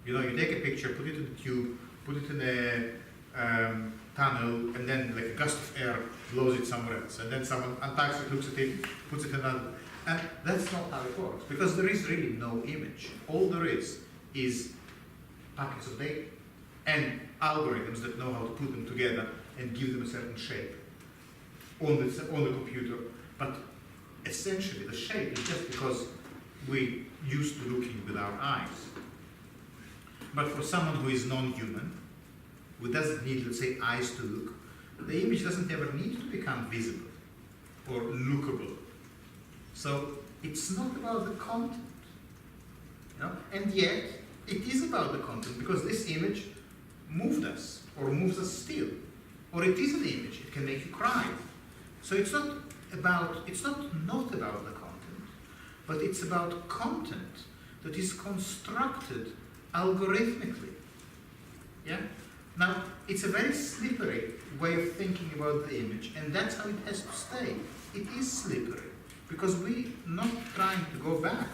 You know, you take a picture, put it in the tube, put it in a tunnel, and then like a gust of air blows it somewhere else, and then someone unpacks it, looks at it, puts it in another. And that's not how it works, because there is really no image. All there is packets of data and algorithms that know how to put them together and give them a certain shape on the computer. But essentially, the shape is just because we used to looking with our eyes. But for someone who is non-human, who doesn't need, let's say, eyes to look, the image doesn't ever need to become visible or lookable. So it's not about the content, you know? And yet it is about the content, because this image moved us, or moves us still, or it is an image, it can make you cry. So it's not about the content, but it's about content that is constructed algorithmically. Yeah? Now, it's a very slippery way of thinking about the image, and that's how it has to stay. It is slippery, because we're not trying to go back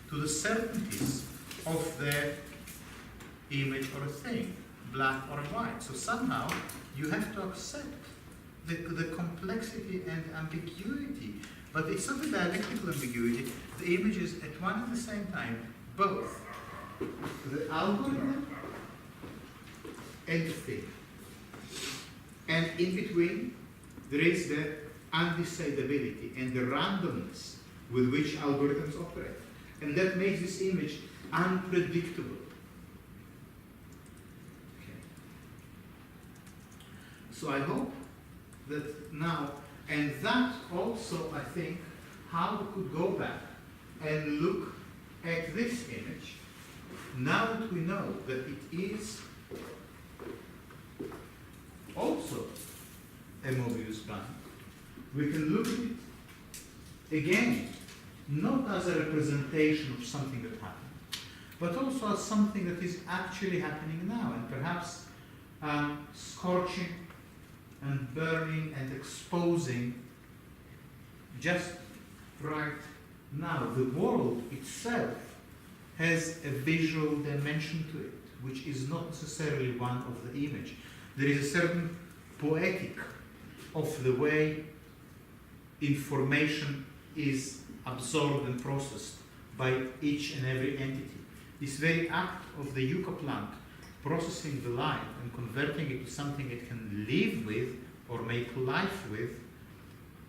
to the certainties of the image or a thing, black or white. So somehow you have to accept the complexity and ambiguity. But it's not a dialectical ambiguity. The image is at one and the same time both the algorithm and the thing. And in between, there is the undecidability and the randomness with which algorithms operate. And that makes this image unpredictable. Okay. So I hope that now, and that also, I think, how we could go back and look at this image, now that we know that it is also a Mobius band, we can look at it again, not as a representation of something that happened, but also as something that is actually happening now, and perhaps scorching and burning and exposing just right now. The world itself has a visual dimension to it, which is not necessarily one of the image. There is a certain poetic of the way information is absorbed and processed by each and every entity. This very act of the yucca plant processing the light and converting it to something it can live with or make life with,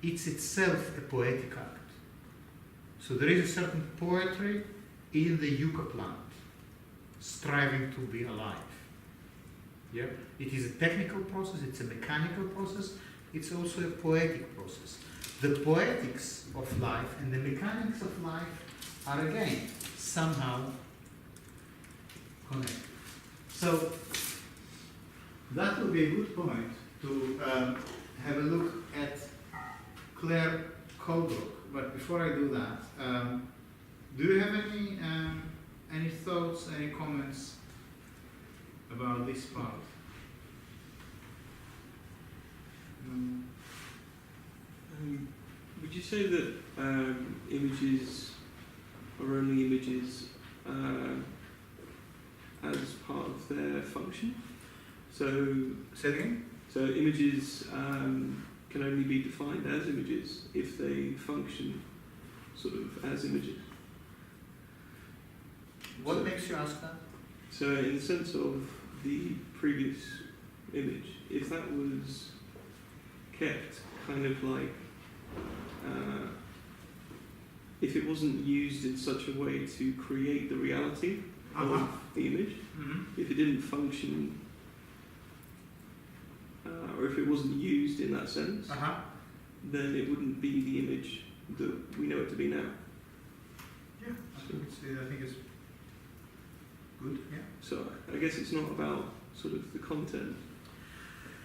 it's itself a poetic act. So there is a certain poetry in the yucca plant, striving to be alive. Yeah? It is a technical process, it's a mechanical process, it's also a poetic process. The poetics of life and the mechanics of life are again somehow connected. So that would be a good point to have a look at Claire Colebrook. But before I do that, do you have any thoughts, any comments about this part? Would you say that images are only images as part of their function? So, say it again? So images can only be defined as images if they function sort of as images. What makes you ask that? So in the sense of the previous image, if that was kept kind of like, if it wasn't used in such a way to create the reality of the image, if it didn't function, or if it wasn't used in that sense, then it wouldn't be the image that we know it to be now. Yeah, I think it's good, yeah. So I guess it's not about sort of the content,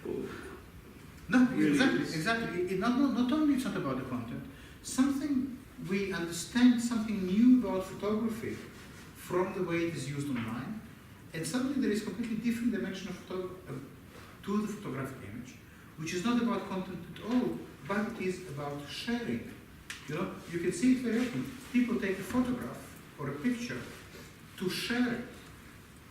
or no, really exactly. Not only it's not about the content, something we understand something new about photography from the way it is used online, and suddenly there is a completely different dimension of to the photographic image, which is not about content at all, but it is about sharing. You know, you can see it very often. People take a photograph or a picture to share it.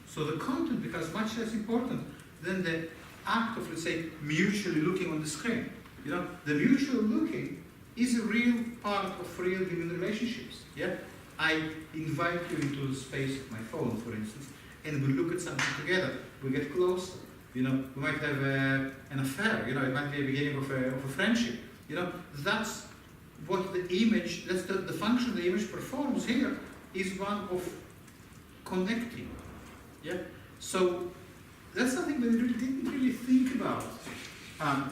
So the content becomes much less important than the act of, let's say, mutually looking on the screen. You know, the mutual looking is a real part of real human relationships. Yeah, I invite you into the space of my phone, for instance, and we look at something together. We get closer. You know, we might have an affair. You know, it might be a beginning of a friendship. You know, that's what the image. That's the function the image performs here is one of connecting. Yeah. So that's something that we didn't really think about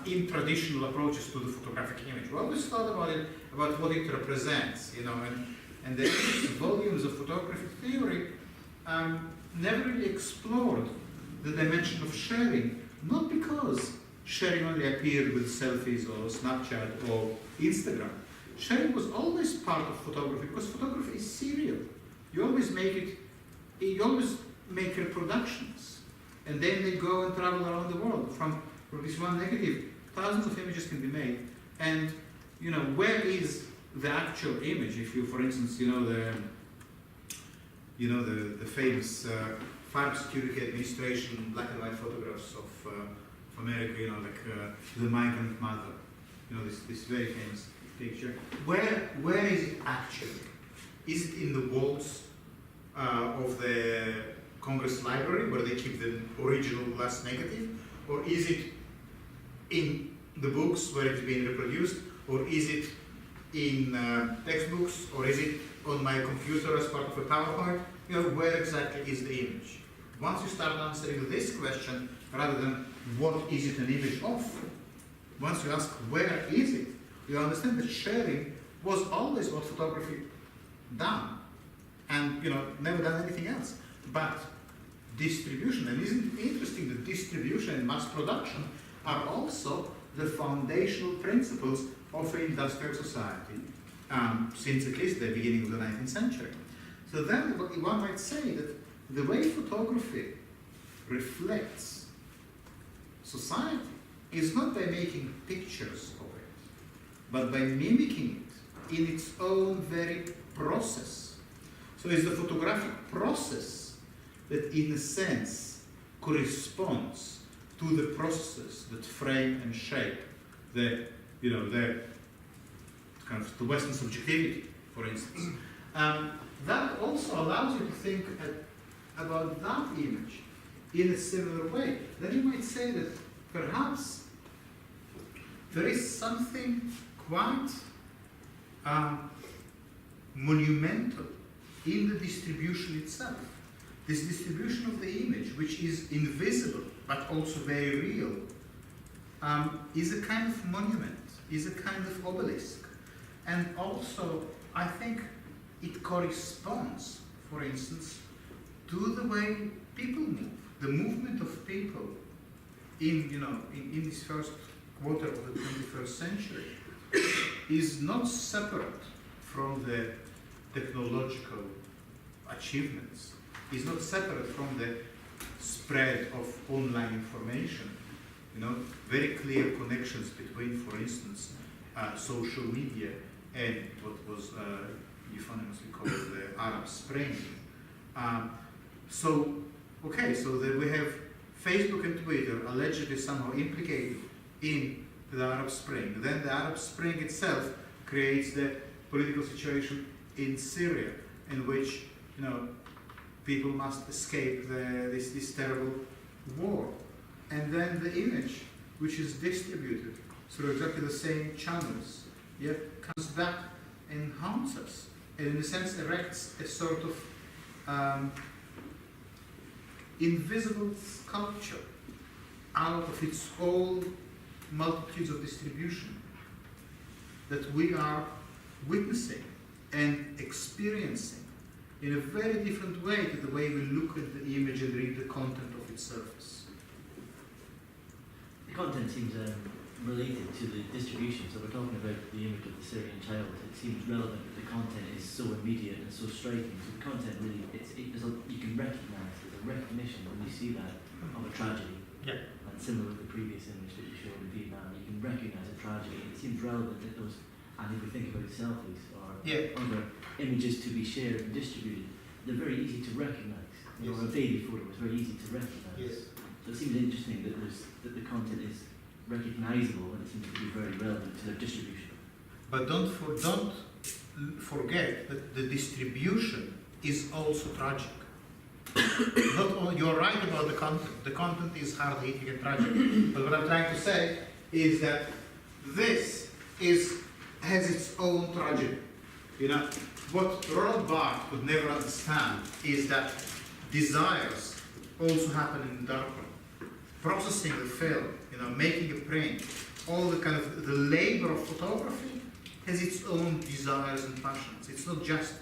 in traditional approaches to the photographic image. We always thought about it, about what it represents, you know, and the volumes of photographic theory never really explored the dimension of sharing, not because sharing only appeared with selfies or Snapchat or Instagram. Sharing was always part of photography because photography is serial. You always make reproductions, and then they go and travel around the world. From this one negative, thousands of images can be made. And you know, where is the actual image? If you, for instance, the famous Fire Security Administration black and white photographs of America, you know, like the migrant mother, you know, this very famous picture. Where is it actually? Is it in the walls of the Congress Library, where they keep the original glass negative, or is it in the books where it's being reproduced, or is it in textbooks, or is it on my computer as part of a PowerPoint? You know, where exactly is the image? Once you start answering this question, rather than what is it an image of, once you ask where is it, you understand that sharing was always what photography done, and you know, never done anything else. But distribution, and isn't it interesting that distribution and mass production are also the foundational principles of industrial society since at least the beginning of the 19th century. So then one might say that the way photography reflects society is not by making pictures of it, but by mimicking it in its own very process. So it's the photographic process that in a sense corresponds to the processes that frame and shape the kind of the Western subjectivity, for instance. That also allows you to think about that image in a similar way. Then you might say that perhaps there is something quite monumental in the distribution itself. This distribution of the image, which is invisible but also very real, is a kind of monument, is a kind of obelisk. And also, I think it corresponds, for instance, to the way people move. The movement of people in this first quarter of the 21st century is not separate from the technological achievements, is not separate from the spread of online information. You know, very clear connections between, for instance, social media and what was euphoniously called the Arab Spring. So we have Facebook and Twitter allegedly somehow implicated in the Arab Spring. Then the Arab Spring itself creates the political situation in Syria, in which people must escape this terrible war. And then the image, which is distributed through exactly the same channels, yet comes back and haunts us, and in a sense erects a sort of invisible sculpture out of its own multitudes of distribution that we are witnessing and experiencing in a very different way to the way we look at the image and read the content of its surface. The content seems related to the distribution, so we're talking about the image of the Syrian child. It seems relevant that the content is so immediate and so striking. So the content really, you can recognise, there's a recognition when you see that of a tragedy. Yeah. And similar with the previous image that you showed in Vietnam, you can recognise a tragedy. It seems relevant that those, and if we think about selfies or other images to be shared and distributed, they're very easy to recognise. You know, a baby photo is very easy to recognise. Yes. So it seems interesting that the content is recognisable and it seems to be very relevant to their distribution. But don't forget that the distribution is also tragic. Not only, you're right about the content. The content is hard-hitting and tragic. But what I'm trying to say is that this has its own tragedy. You know, what Roland Barthes could never understand is that desires also happen in the dark room. Processing the film, you know, making a print, all the kind of the labor of photography has its own desires and passions. It's not just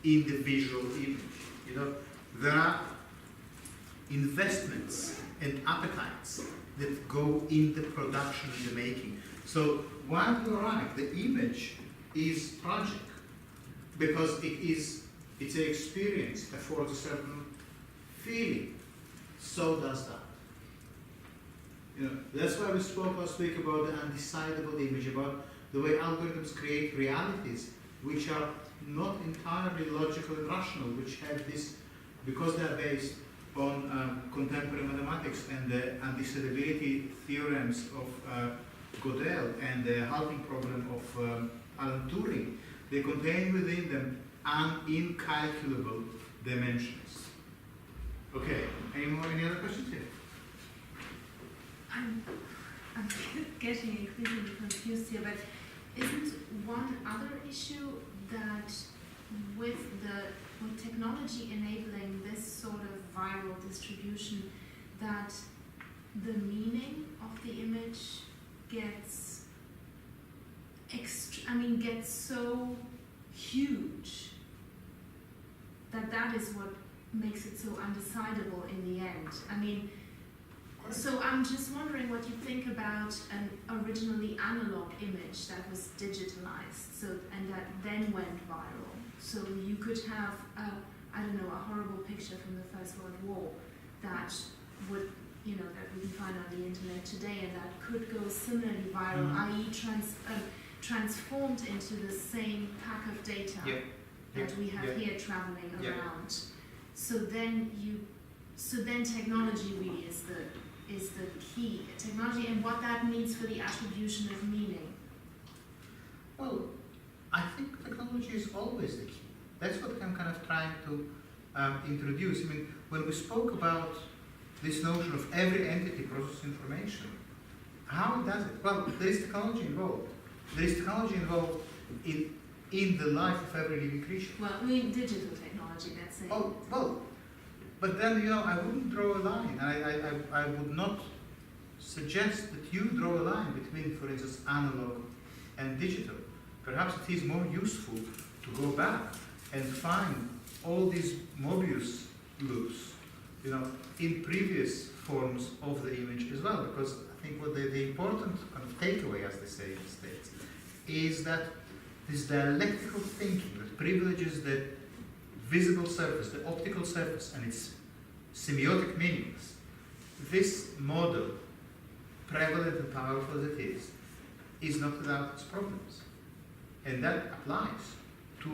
in the visual image. You know, there are investments and appetites that go in the production and the making. So while you're right, the image is tragic because it's an experience, affords a certain feeling. So does that. You know, that's why we spoke last week about the undecidable image, about the way algorithms create realities which are not entirely logical and rational, which have this, because they are based on contemporary mathematics and the undecidability theorems of Gödel and the halving problem of Alan Turing, they contain within them incalculable dimensions. Okay, any other questions here? I'm getting increasingly confused here, but isn't one other issue that with technology enabling this sort of viral distribution, that the meaning of the image gets so huge that is what makes it so undecidable in the end. I mean, so I'm just wondering what you think about an originally analog image that was digitalized, and that then went viral. So you could have a horrible picture from the First World War that would, that we can find on the internet today, and that could go similarly viral, i.e. transformed into the same pack of data that we have here traveling around. So then technology really is the key. Technology and what that means for the attribution of meaning. Well, I think technology is always the key. That's what I'm kind of trying to introduce. I mean, when we spoke about this notion of every entity processes information, how does it? Well, there is technology involved. There is technology involved in the life of every living creature. Well, I mean digital technology, that's it. Oh, well, but then, I wouldn't draw a line. I would not suggest that you draw a line between, for instance, analog and digital. Perhaps it is more useful to go back and find all these Mobius loops, in previous forms of the image as well, because I think what the important kind of takeaway, as they say in the States, is that this dialectical thinking that privileges the visible surface, the optical surface, and its semiotic meanings, this model, prevalent and powerful as it is not without its problems. And that applies to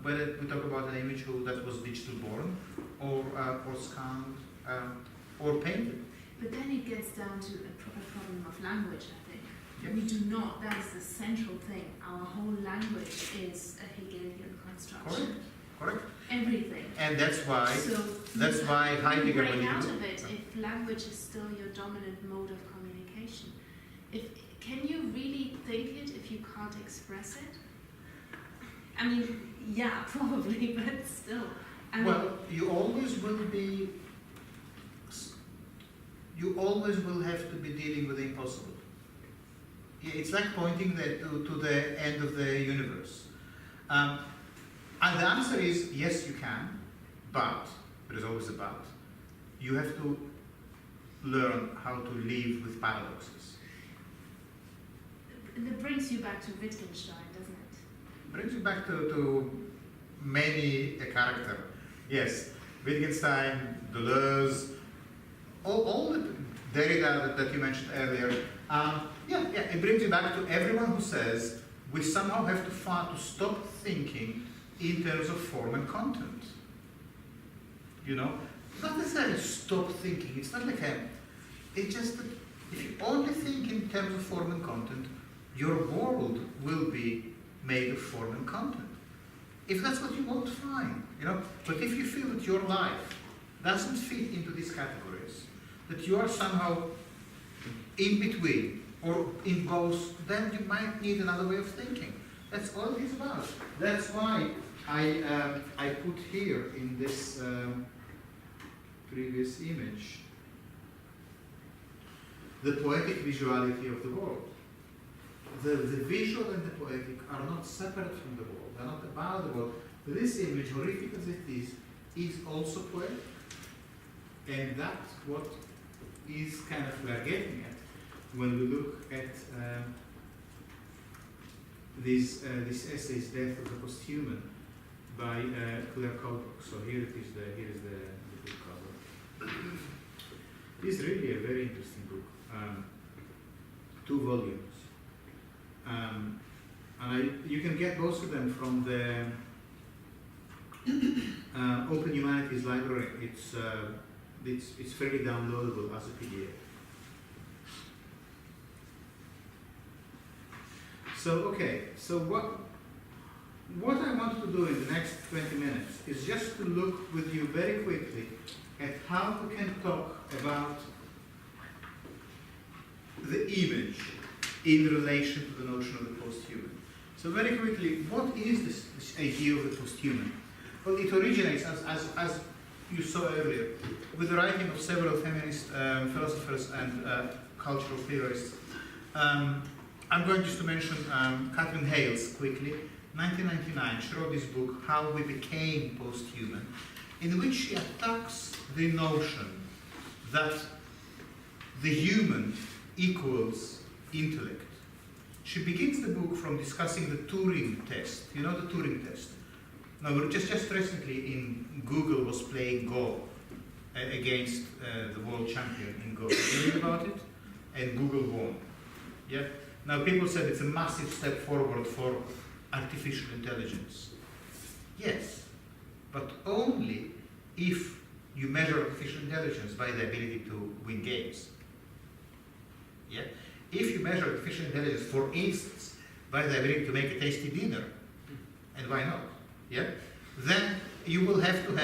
whether we talk about an image that was digital born, or scanned, or painted. But then it gets down to a problem of language, I think. Yes. We do not, that is the central thing. Our whole language is a Hegelian construction. correct? Everything. And that's why So you Heidegger, break when he out do- of it if language is still your dominant mode of communication. Can you really think it if you can't express it? I mean, yeah, probably, but still. I mean, well, you always will have to be dealing with the impossible. Yeah, it's like pointing to the end of the universe. And the answer is yes, you can, but there is always a but. You have to learn how to live with paradoxes. that brings you back to Wittgenstein, doesn't it? Brings you back to many a character. Yes, Wittgenstein, Deleuze, all the Derrida that you mentioned earlier. It brings you back to everyone who says we somehow have to stop thinking in terms of form and content. You know, not necessarily stop thinking. It's not like it's just that if you only think in terms of form and content, your world will be made of form and content. If that's what you want, fine, you know. But if you feel that your life doesn't fit into these categories, that you are somehow in between or in both, then you might need another way of thinking. That's all it is about. That's why I put here in this previous image the poetic visuality of the world. The visual and the poetic are not separate from the world. They're not about the world. But this image, horrific as it is also poetic. And that's what is kind of we are getting at when we look at this essay's Death of the Posthuman by Claire Colbrook. So here it is. Here is the book cover. It's really a very interesting book. 2 volumes. You can get both of them from the Open Humanities Library. It's fairly downloadable as a PDF. So what I want to do in the next 20 minutes is just to look with you very quickly at how we can talk about the image in relation to the notion of the posthuman. So very quickly, what is this idea of the posthuman? Well, it originates, as you saw earlier, with the writing of several feminist philosophers and cultural theorists. I'm going just to mention Catherine Hales quickly. 1999, she wrote this book, How We Became Posthuman, in which she attacks the notion that the human equals intellect. She begins the book from discussing the Turing test. You know the Turing test? Now, just recently in Google was playing Go against the world champion in Go. You read about it? And Google won. Yeah? Now, people said it's a massive step forward for artificial intelligence. Yes, but only if you measure artificial intelligence by the ability to win games. Yeah? If you measure artificial intelligence, for instance, by the ability to make a tasty dinner, and why not? Yeah? Then you will have to go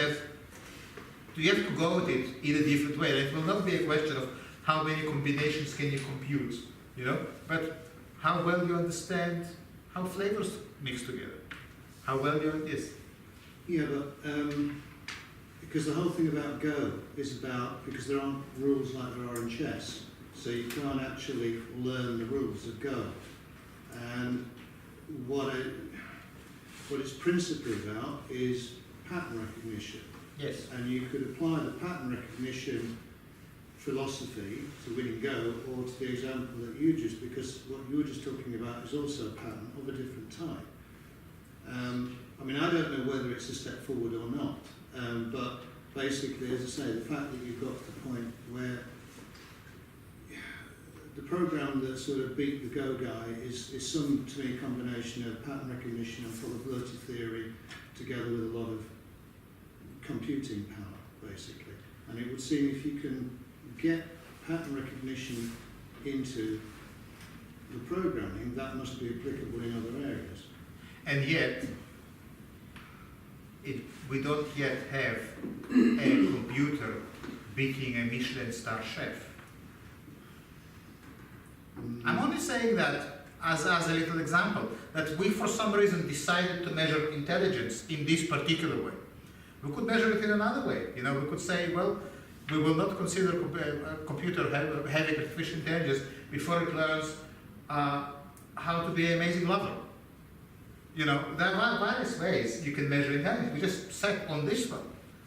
at it in a different way. It will not be a question of how many combinations can you compute, you know, but how well you understand how flavors mix together, how well you this. Yeah, but because the whole thing about Go is about, because there aren't rules like there are in chess, so you can't actually learn the rules of Go. And what it's principally about is pattern recognition. Yes. And you could apply the pattern recognition philosophy to winning Go, or to the example that you just, because what you were just talking about is also a pattern of a different type. I mean, I don't know whether it's a step forward or not, but basically, as I say, the fact that you've got to the point where the program that sort of beat the Go guy is some, to me, combination of pattern recognition and probability theory together with a lot of computing power, basically. And it would seem if you can get pattern recognition into the programming, that must be applicable in other areas. And yet, we don't yet have a computer beating a Michelin star chef. I'm only saying that as a little example, that we for some reason decided to measure intelligence in this particular way. We could measure it in another way. You know, we could say, well, we will not consider a computer having artificial intelligence before it learns how to be an amazing lover. You know, there are various ways you can measure intelligence. We just set on this one.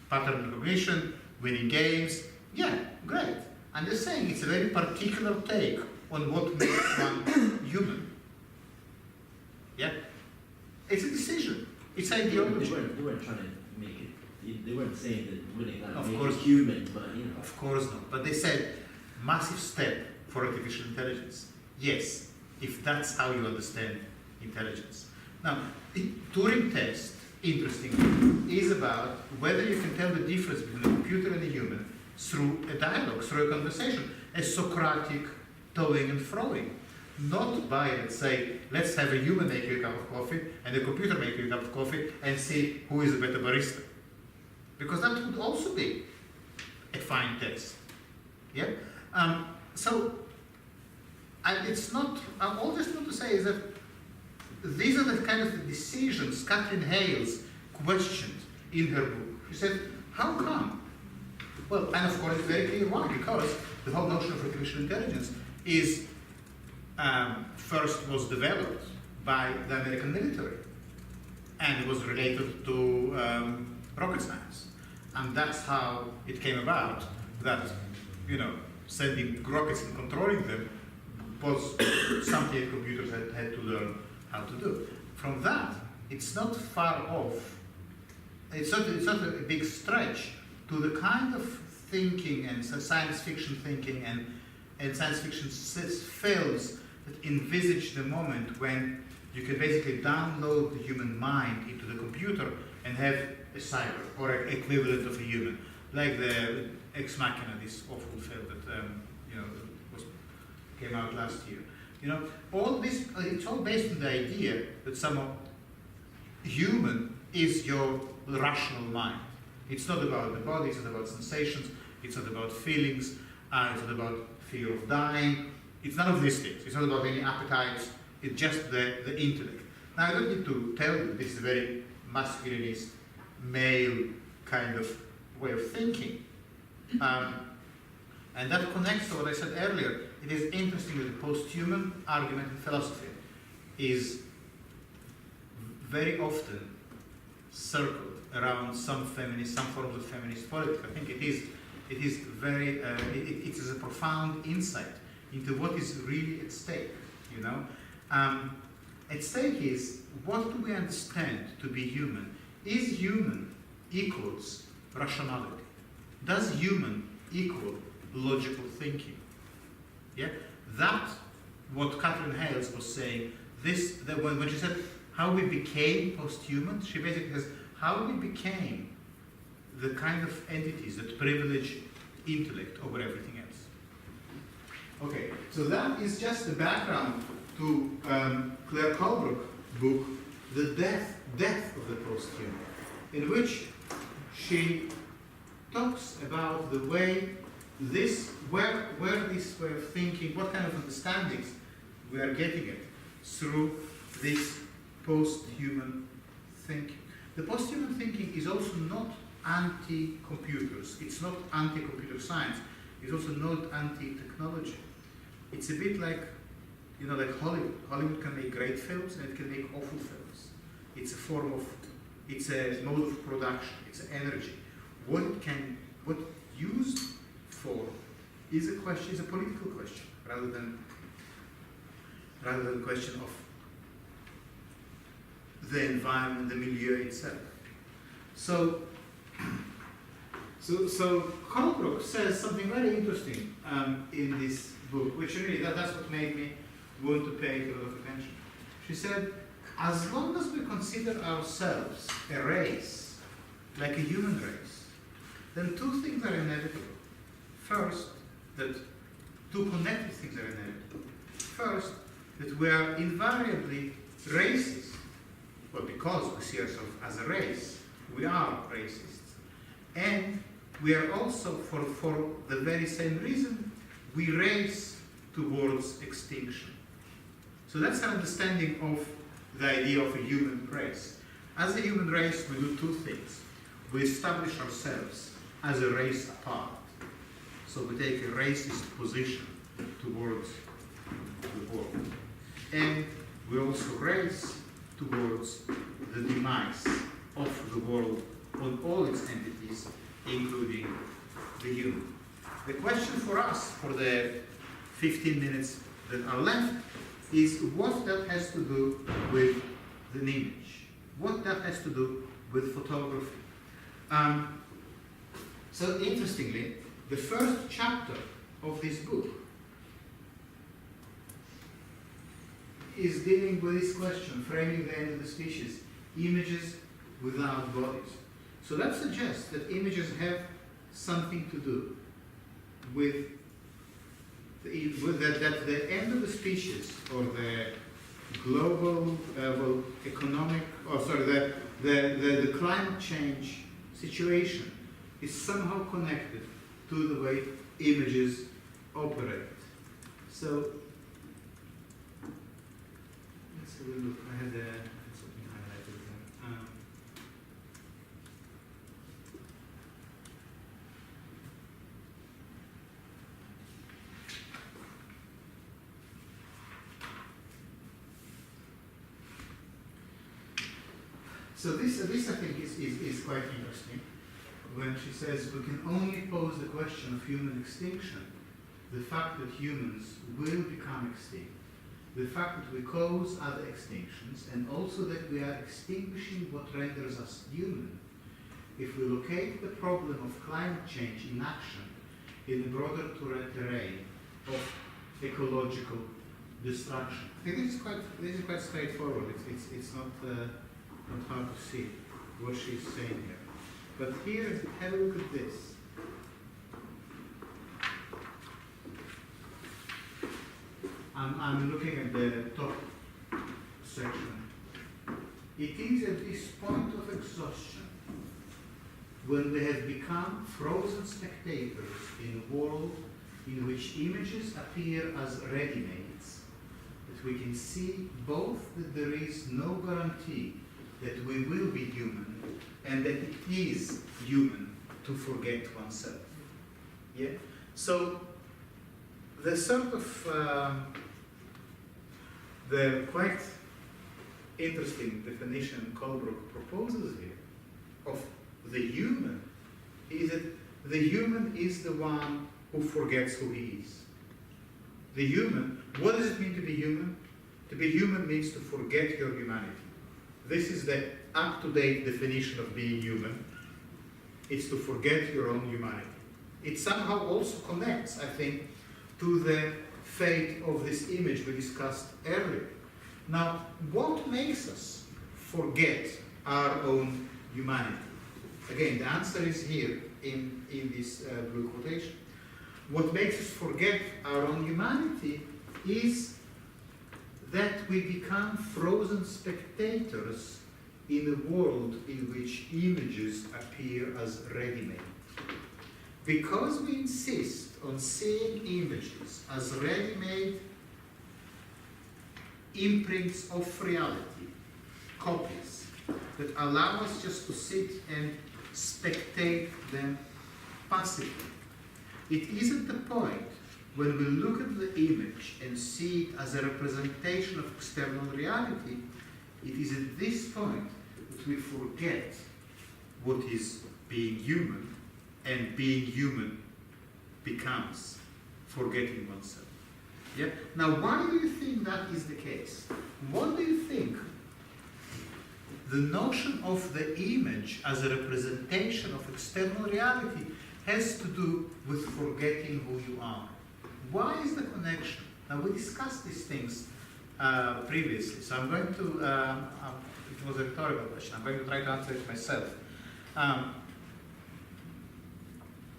Pattern recognition, winning games, yeah, great. I'm just saying it's a very particular take on what makes one human. Yeah? It's a decision. It's ideology. They weren't trying to make it, they weren't saying that winning that Of made course. it human, but you know. Of course not. But they said, massive step for artificial intelligence. Yes, if that's how you understand intelligence. Now, the Turing test, interestingly, is about whether you can tell the difference between a computer and a human through a dialogue, through a conversation, a Socratic toing and froing. Not by, let's say, let's have a human make you a cup of coffee and a computer make you a cup of coffee and see who is a better barista. Because that would also be a fine test. Yeah? It's not, all I just want to say is that these are the kind of decisions Catherine Hales questioned in her book. She said, how come? Well, and of course it's very clear why, because the whole notion of artificial intelligence is first was developed by the American military, and it was related to rocket science. And that's how it came about, that, you know, sending rockets and controlling them was something computers had to learn how to do. From that, it's not far off, it's not a big stretch to the kind of thinking and science fiction thinking and science fiction films that envisage the moment when you can basically download the human mind into the computer and have a cyber or an equivalent of a human, like the Ex Machina, this awful film that came out last year. You know, all this, it's all based on the idea that somehow human is your rational mind. It's not about the body, it's not about sensations, it's not about feelings, it's not about fear of dying, it's none of these things. It's not about any appetites, it's just the intellect. Now, I don't need to tell you this is a very masculinist, male kind of way of thinking. And that connects to what I said earlier. It is interesting that the posthuman argument in philosophy is very often circled around some forms of feminist politics. I think it is very, it is a profound insight into what is really at stake, you know. At stake is, what do we understand to be human? Is human equals rationality? Does human equal logical thinking? Yeah, that what Catherine Hales was saying. When she said how we became posthuman, she basically says how we became the kind of entities that privilege intellect over everything else. Okay, so that is just the background to Claire Colebrook's book, The Death of the Posthuman, in which she talks about the way where this way of thinking, what kind of understandings we are getting it through this post-human thinking. The post-human thinking is also not anti-computers. It's not anti-computer science. It's also not anti-technology. It's a bit like, you know, like Hollywood. Hollywood can make great films and it can make awful films. It's a mode of production. It's energy. What used for is a political question, rather than a question of the environment, the milieu itself. So Colebrook says something very interesting in this book, which really that's what made me want to pay a lot of attention. She said, as long as we consider ourselves a race, like a human race, then two things are inevitable. First, that two connected things are inevitable. First, that we are invariably races. Well, because we see ourselves as a race, We are racists. And we are also, for the very same reason, we race towards extinction. So that's our understanding of the idea of a human race. As a human race, we do two things. We establish ourselves as a race apart. So we take a racist position towards the world. And we also race towards the demise of the world on all its entities, including the human. The question for us, for the 15 minutes that are left, is what that has to do with an image, what that has to do with photography. So interestingly, the first chapter of this book is dealing with this question, framing the end of the species, images without bodies. So that suggests that images have something to do with that the end of the species, or the global economic, the climate change situation is somehow connected to the way images operate. So let's have a look. I had something highlighted there. So this I think is quite interesting, when she says we can only pose the question of human extinction, the fact that humans will become extinct, the fact that we cause other extinctions, and also that we are extinguishing what renders us human. If we locate the problem of climate change in action in the broader terrain of ecological destruction. I think this is quite straightforward. It's not hard to see what she's saying here. But here, have a look at this. I'm looking at the top section. It is at this point of exhaustion, when we have become frozen spectators in a world in which images appear as ready-mades, that we can see both that there is no guarantee that we will be human, and that it is human to forget oneself. Yeah? So, the sort of, the quite interesting definition Colebrook proposes here of the human is that the human is the one who forgets who he is. The human, what does it mean to be human? To be human means to forget your humanity. This is the up-to-date definition of being human. It's to forget your own humanity. It somehow also connects, I think, to the fate of this image we discussed earlier. Now, what makes us forget our own humanity? Again, the answer is here in this blue quotation. What makes us forget our own humanity is that we become frozen spectators in a world in which images appear as ready-made. Because we insist on seeing images as ready-made imprints of reality, copies, that allow us just to sit and spectate them passively. It isn't the point when we look at the image and see it as a representation of external reality. It is at this point that we forget what is being human, and being human becomes forgetting oneself. Yeah? Now, why do you think that is the case? What do you think the notion of the image as a representation of external reality has to do with forgetting who you are? Why is the connection? Now, we discussed these things previously, so I'm going to, it was a rhetorical question, I'm going to try to answer it myself.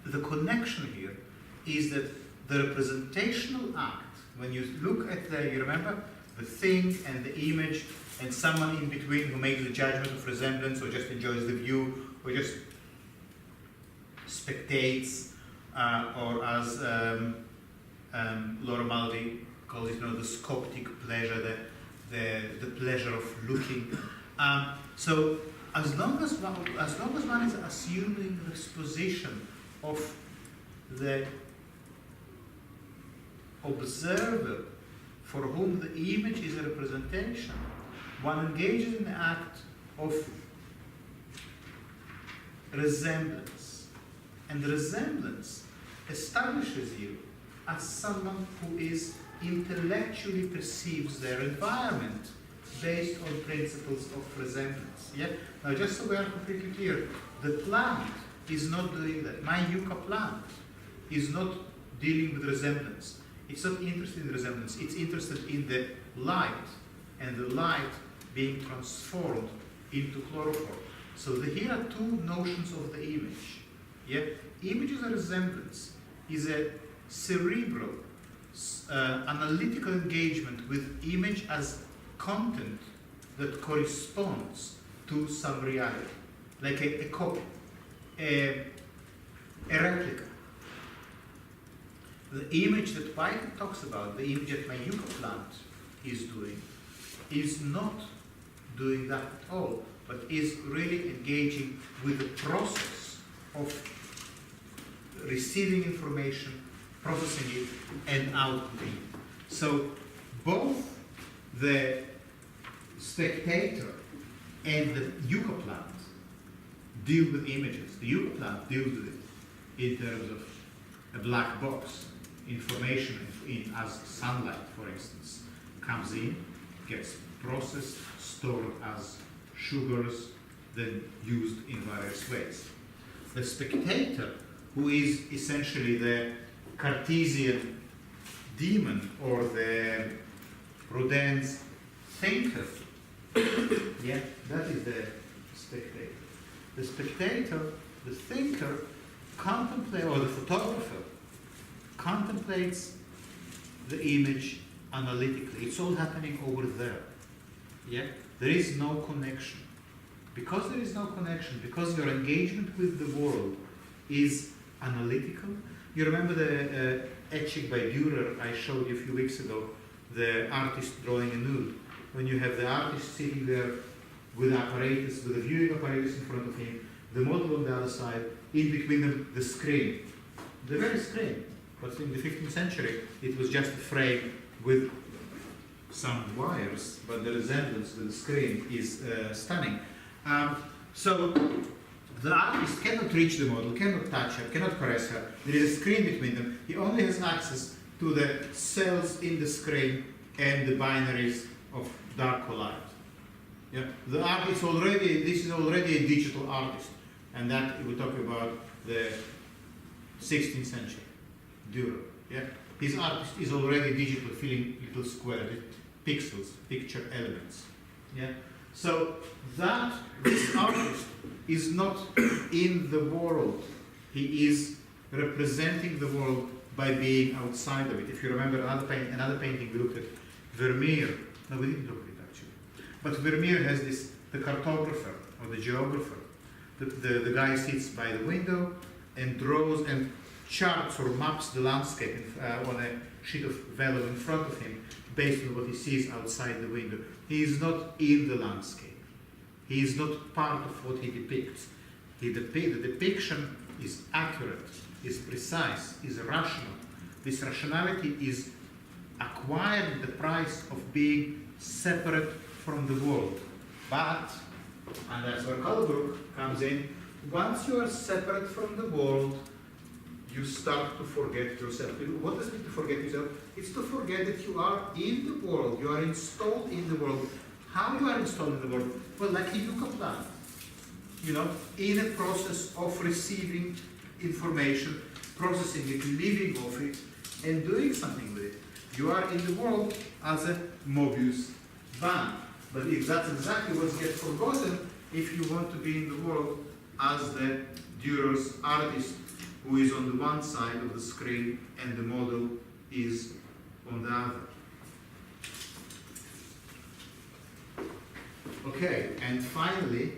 The connection here is that the representational act, when you look at the, you remember, the thing and the image and someone in between who makes the judgment of resemblance, or just enjoys the view, or just spectates, or as Laura Mulvey calls it, the scoptic pleasure, the pleasure of looking. So as long as one is assuming this position of the observer for whom the image is a representation, one engages in the act of resemblance. And resemblance establishes you as someone who is intellectually perceives their environment based on principles of resemblance. Yeah? Now, just so we are completely clear, the plant is not doing that. My yucca plant is not dealing with resemblance. It's not interested in resemblance. It's interested in the light, and the light being transformed into chlorophyll. So here are two notions of the image. Yeah? Image as a resemblance is a cerebral, analytical engagement with image as content that corresponds to some reality, like a copy, a replica. The image that White talks about, the image that my yucca plant is doing, is not doing that at all, but is really engaging with the process of receiving information, processing it, and outputting it. So both the spectator and the yucca plant deal with images. The yucca plant deals with it in terms of a black box, information as sunlight, for instance, comes in, gets processed, stored as sugars, then used in various ways. The spectator, who is essentially the Cartesian demon or the Rodin's thinker, yeah, that is the spectator. The spectator, the thinker, contemplates, or the photographer, contemplates the image analytically. It's all happening over there. Yeah? There is no connection. Because there is no connection, because your engagement with the world is analytical. You remember the etching by Dürer I showed you a few weeks ago, the artist drawing a nude. When you have the artist sitting there with apparatus, with a viewing apparatus in front of him, the model on the other side, in between them, the screen. The very screen. But in the 15th century, it was just a frame with some wires, but the resemblance with the screen is stunning. So the artist cannot reach the model, cannot touch her, cannot caress her. There is a screen between them. He only has access to the cells in the screen and the binaries of dark or light. Yeah? The artist this is already a digital artist, and that we're talking about the 16th century, Dürer. Yeah? His artist is already digital, filling little squares, pixels, picture elements. Yeah? So this artist is not in the world. He is representing the world by being outside of it. If you remember another painting we looked at, Vermeer. No, we didn't look at it actually. But Vermeer has this, the cartographer or the geographer. The guy sits by the window and draws and charts or maps the landscape on a sheet of vellum in front of him based on what he sees outside the window. He is not in the landscape. He is not part of what he depicts. The depiction is accurate, is precise, is rational. This rationality is acquired at the price of being separate from the world. But, and that's where Colebrook comes in, once you are separate from the world, you start to forget yourself. What does it mean to forget yourself? It's to forget that you are in the world, you are installed in the world. How you are installed in the world? Well, like a yucca plant, in a process of receiving information, processing it, living off it, and doing something with it. You are in the world as a Mobius band. But if that's exactly what gets forgotten, if you want to be in the world as the Dürer's artist, who is on the one side of the screen and the model is on the other. Okay, and finally,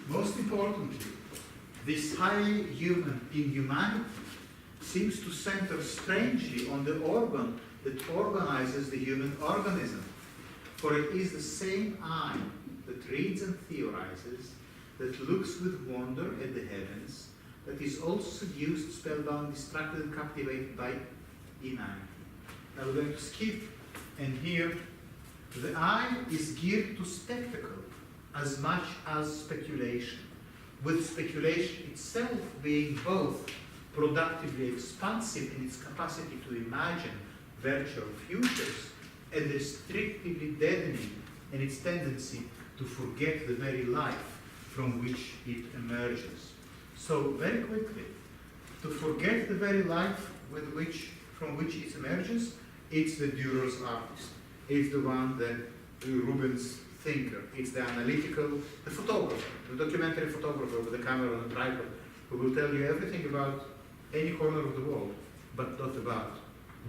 most importantly, this highly human inhumanity seems to center strangely on the organ that organizes the human organism. For it is the same eye that reads and theorizes, that looks with wonder at the heavens, that is also seduced, spellbound, distracted, and captivated by humanity. Now we're going to skip, and here the eye is geared to spectacle as much as speculation, with speculation itself being both productively expansive in its capacity to imagine virtual futures and restrictively deadening in its tendency to forget the very life from which it emerges. So very quickly, to forget the very life from which it emerges, it's the Dürer's artist. It's the one that Rubin's thinker. It's the analytical, the photographer, the documentary photographer with a camera and a tripod, who will tell you everything about any corner of the world, but not about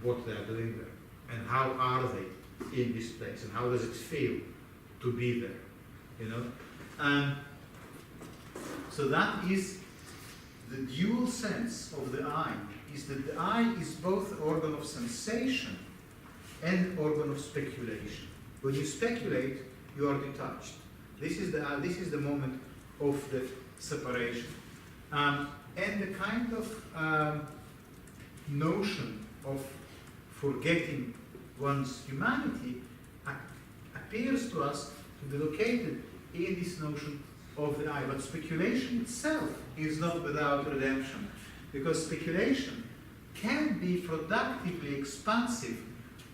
what they are doing there, and how are they in this place, and how does it feel to be there, you know? And so that is the dual sense of the eye, is that the eye is both organ of sensation and organ of speculation. When you speculate, you are detached. This is the moment of the separation. And the kind of notion of forgetting one's humanity appears to us to be located in this notion of the eye. But speculation itself is not without redemption, because speculation can be productively expansive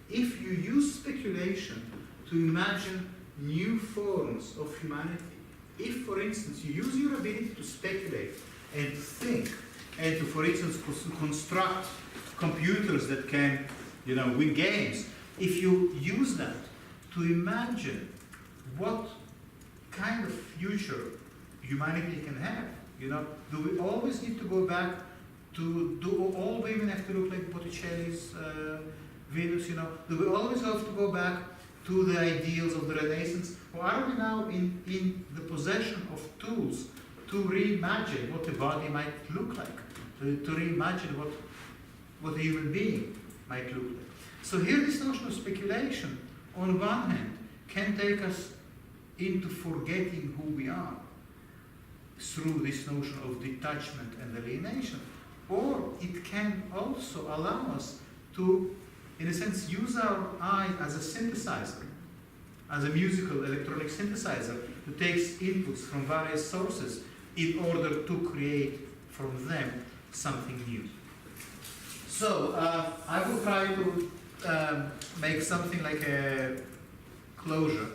if you use speculation to imagine new forms of humanity. If, for instance, you use your ability to speculate and to think, and to, for instance, construct computers that can, win games, if you use that to imagine what kind of future humanity can have, do we always need to go back to, do all women have to look like Botticelli's Venus, do we always have to go back to the ideals of the Renaissance, or are we now in the possession of tools to reimagine what a body might look like, to reimagine what a human being might look like? So here this notion of speculation, on one hand, can take us into forgetting who we are through this notion of detachment and alienation, or it can also allow us to, in a sense, use our eye as a synthesizer, as a musical electronic synthesizer, that takes inputs from various sources in order to create from them something new. So I will try to make something like a closure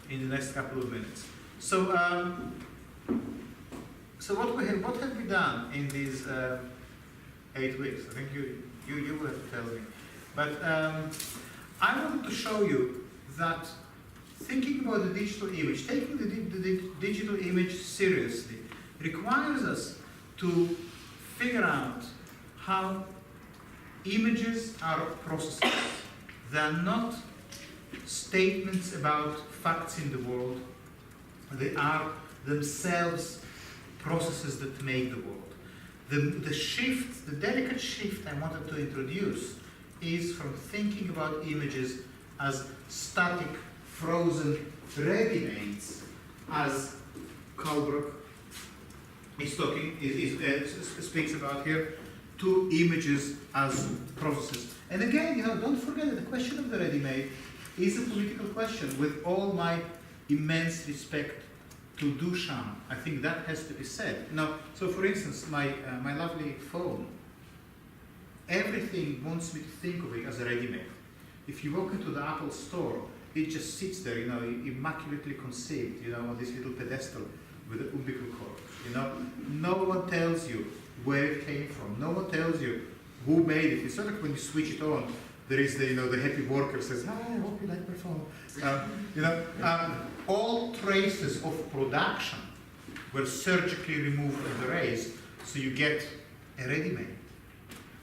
in the next couple of minutes. So, what have we done in these 8 weeks? I think you will have to tell me. But I wanted to show you that thinking about the digital image, taking the digital image seriously, requires us to figure out how images are processes. They are not statements about facts in the world. They are themselves processes that make the world. The shift, the delicate shift I wanted to introduce is from thinking about images as static, frozen ready-mades, as Kalbrook speaks about here, to images as processes. And again, don't forget that the question of the ready-made is a political question, with all my immense respect to Duchamp. I think that has to be said. Now, so for instance, my lovely phone, everything wants me to think of it as a ready-made. If you walk into the Apple store, it just sits there, immaculately conceived, on this little pedestal with the umbilical cord. No one tells you where it came from. No one tells you who made it. It's not like when you switch it on, there is the happy worker says, "Hi, I hope you like my phone." All traces of production were surgically removed and erased, so you get a ready-made.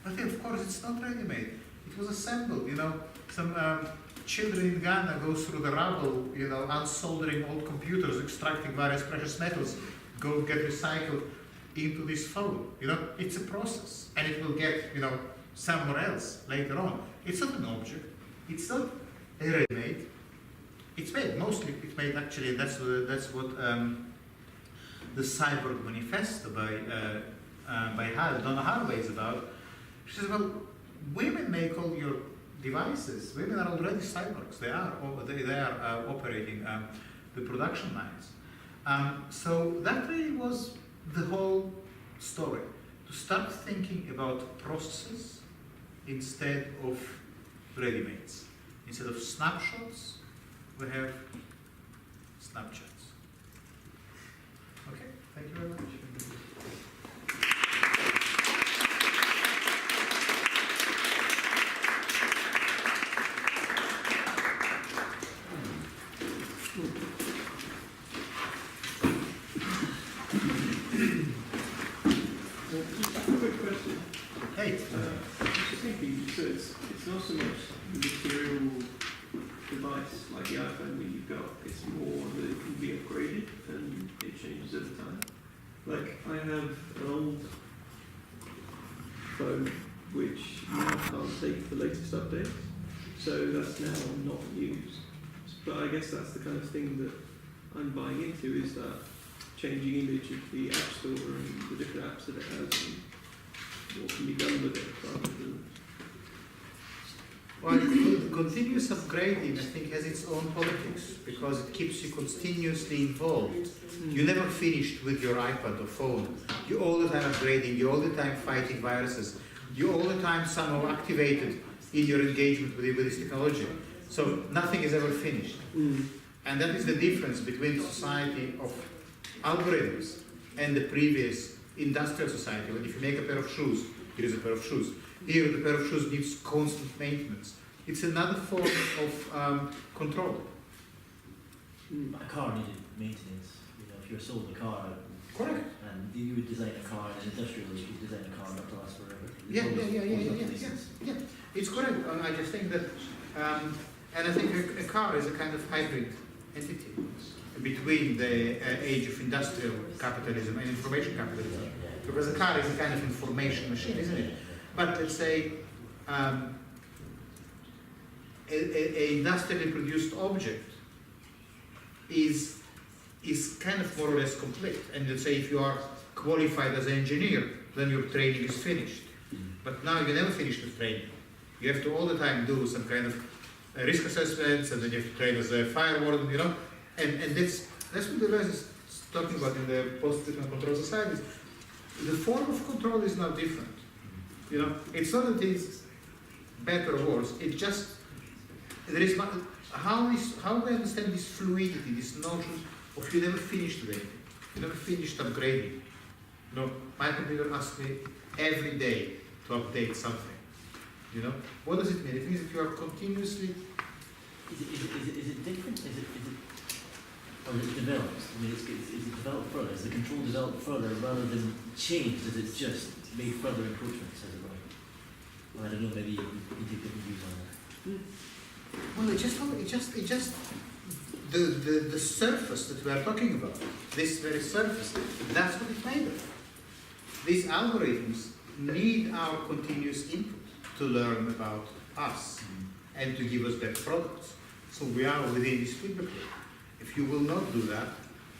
But of course, it's not ready-made. It was assembled, you know, some children in Ghana go through the rubble, you know, unsoldering old computers, extracting various precious metals, go get recycled into this phone. You know, it's a process, and it will get, you know, somewhere else later on. It's not an object. It's not ready-made. It's made, mostly it's made actually, and that's what the Cyborg Manifesto by Donna Haraway is about. She says, well, women make all your devices. Women are already cyborgs. They are operating the production lines. So that really was the whole story. To start thinking about processes instead of ready-mades. Instead of snapshots, we have snapshots. Okay, thank you very much. Quick question. Hey. Just thinking, so it's not so much the material device like the iPhone that you've got, it's more that it can be upgraded and it changes over time. Like, I have an old phone which now can't take the latest updates, so that's now not used. But I guess that's the kind of thing that I'm buying into, is that changing image of the App Store and the different apps that it has and what can be done with it rather than... Well, continuous upgrading, I think, has its own politics because it keeps you continuously involved. You're never finished with your iPad or phone. You're all the time upgrading, you're all the time fighting viruses, you're all the time somehow activated in your engagement with this technology. So nothing is ever finished. And that is the difference between the society of algorithms and the previous industrial society. When if you make a pair of shoes, here is a pair of shoes. Here, the pair of shoes needs constant maintenance. It's another form of control. A car needed maintenance. You know, if you're sold a car, Correct. and you would design a car, and industrially you could design a car not to last forever. Yeah. It's correct. I just think that, and I think a car is a kind of hybrid entity between the age of industrial capitalism and information capitalism. Because a car is a kind of information machine, isn't it? But let's say a industrially produced object is kind of more or less complete. And let's say if you are qualified as an engineer, then your training is finished. But now you never finish the training. You have to all the time do some kind of risk assessments, and then you have to train as a fire warden, you know. And that's what the rest is talking about in the post-treatment control societies. The form of control is now different. You know, it's not that it's better or worse. It's just there is how we understand this fluidity, this notion of you never finished with anything, you never finished upgrading. You know, my computer asks me every day to update something. You know, what does it mean? It means that you are continuously. Is it different? Is it or is it developed? I mean, is it developed further? Is the control developed further rather than changed? Is it just made further encroachments, as it were? Well, I don't know. Maybe you can take different views on that. Well, it just the surface that we are talking about, this very surface, that's what it's made of. These algorithms need our continuous input to learn about us and to give us better products. So we are within this feedback loop. If you will not do that,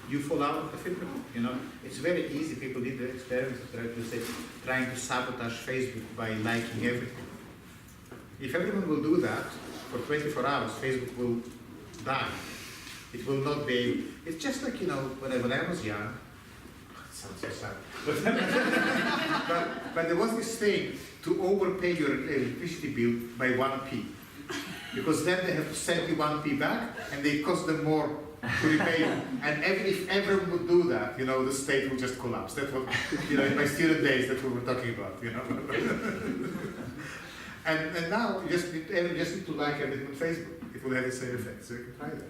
you fall out of the feedback loop. You know, it's very easy. People did the experiments trying to sabotage Facebook by liking everything. If everyone will do that for 24 hours, Facebook will die. It will not be. It's just like, you know, when I was young. It sounds so sad. But there was this thing to overpay your electricity bill by 1p. Because then they have to send you 1p back, and they cost them more to repay you. And if everyone would do that, you know, the state would just collapse. That's what, you know, in my student days, that's what we're talking about, you know. and now, you just need to like everything on Facebook. It will have the same effect, so you can try that.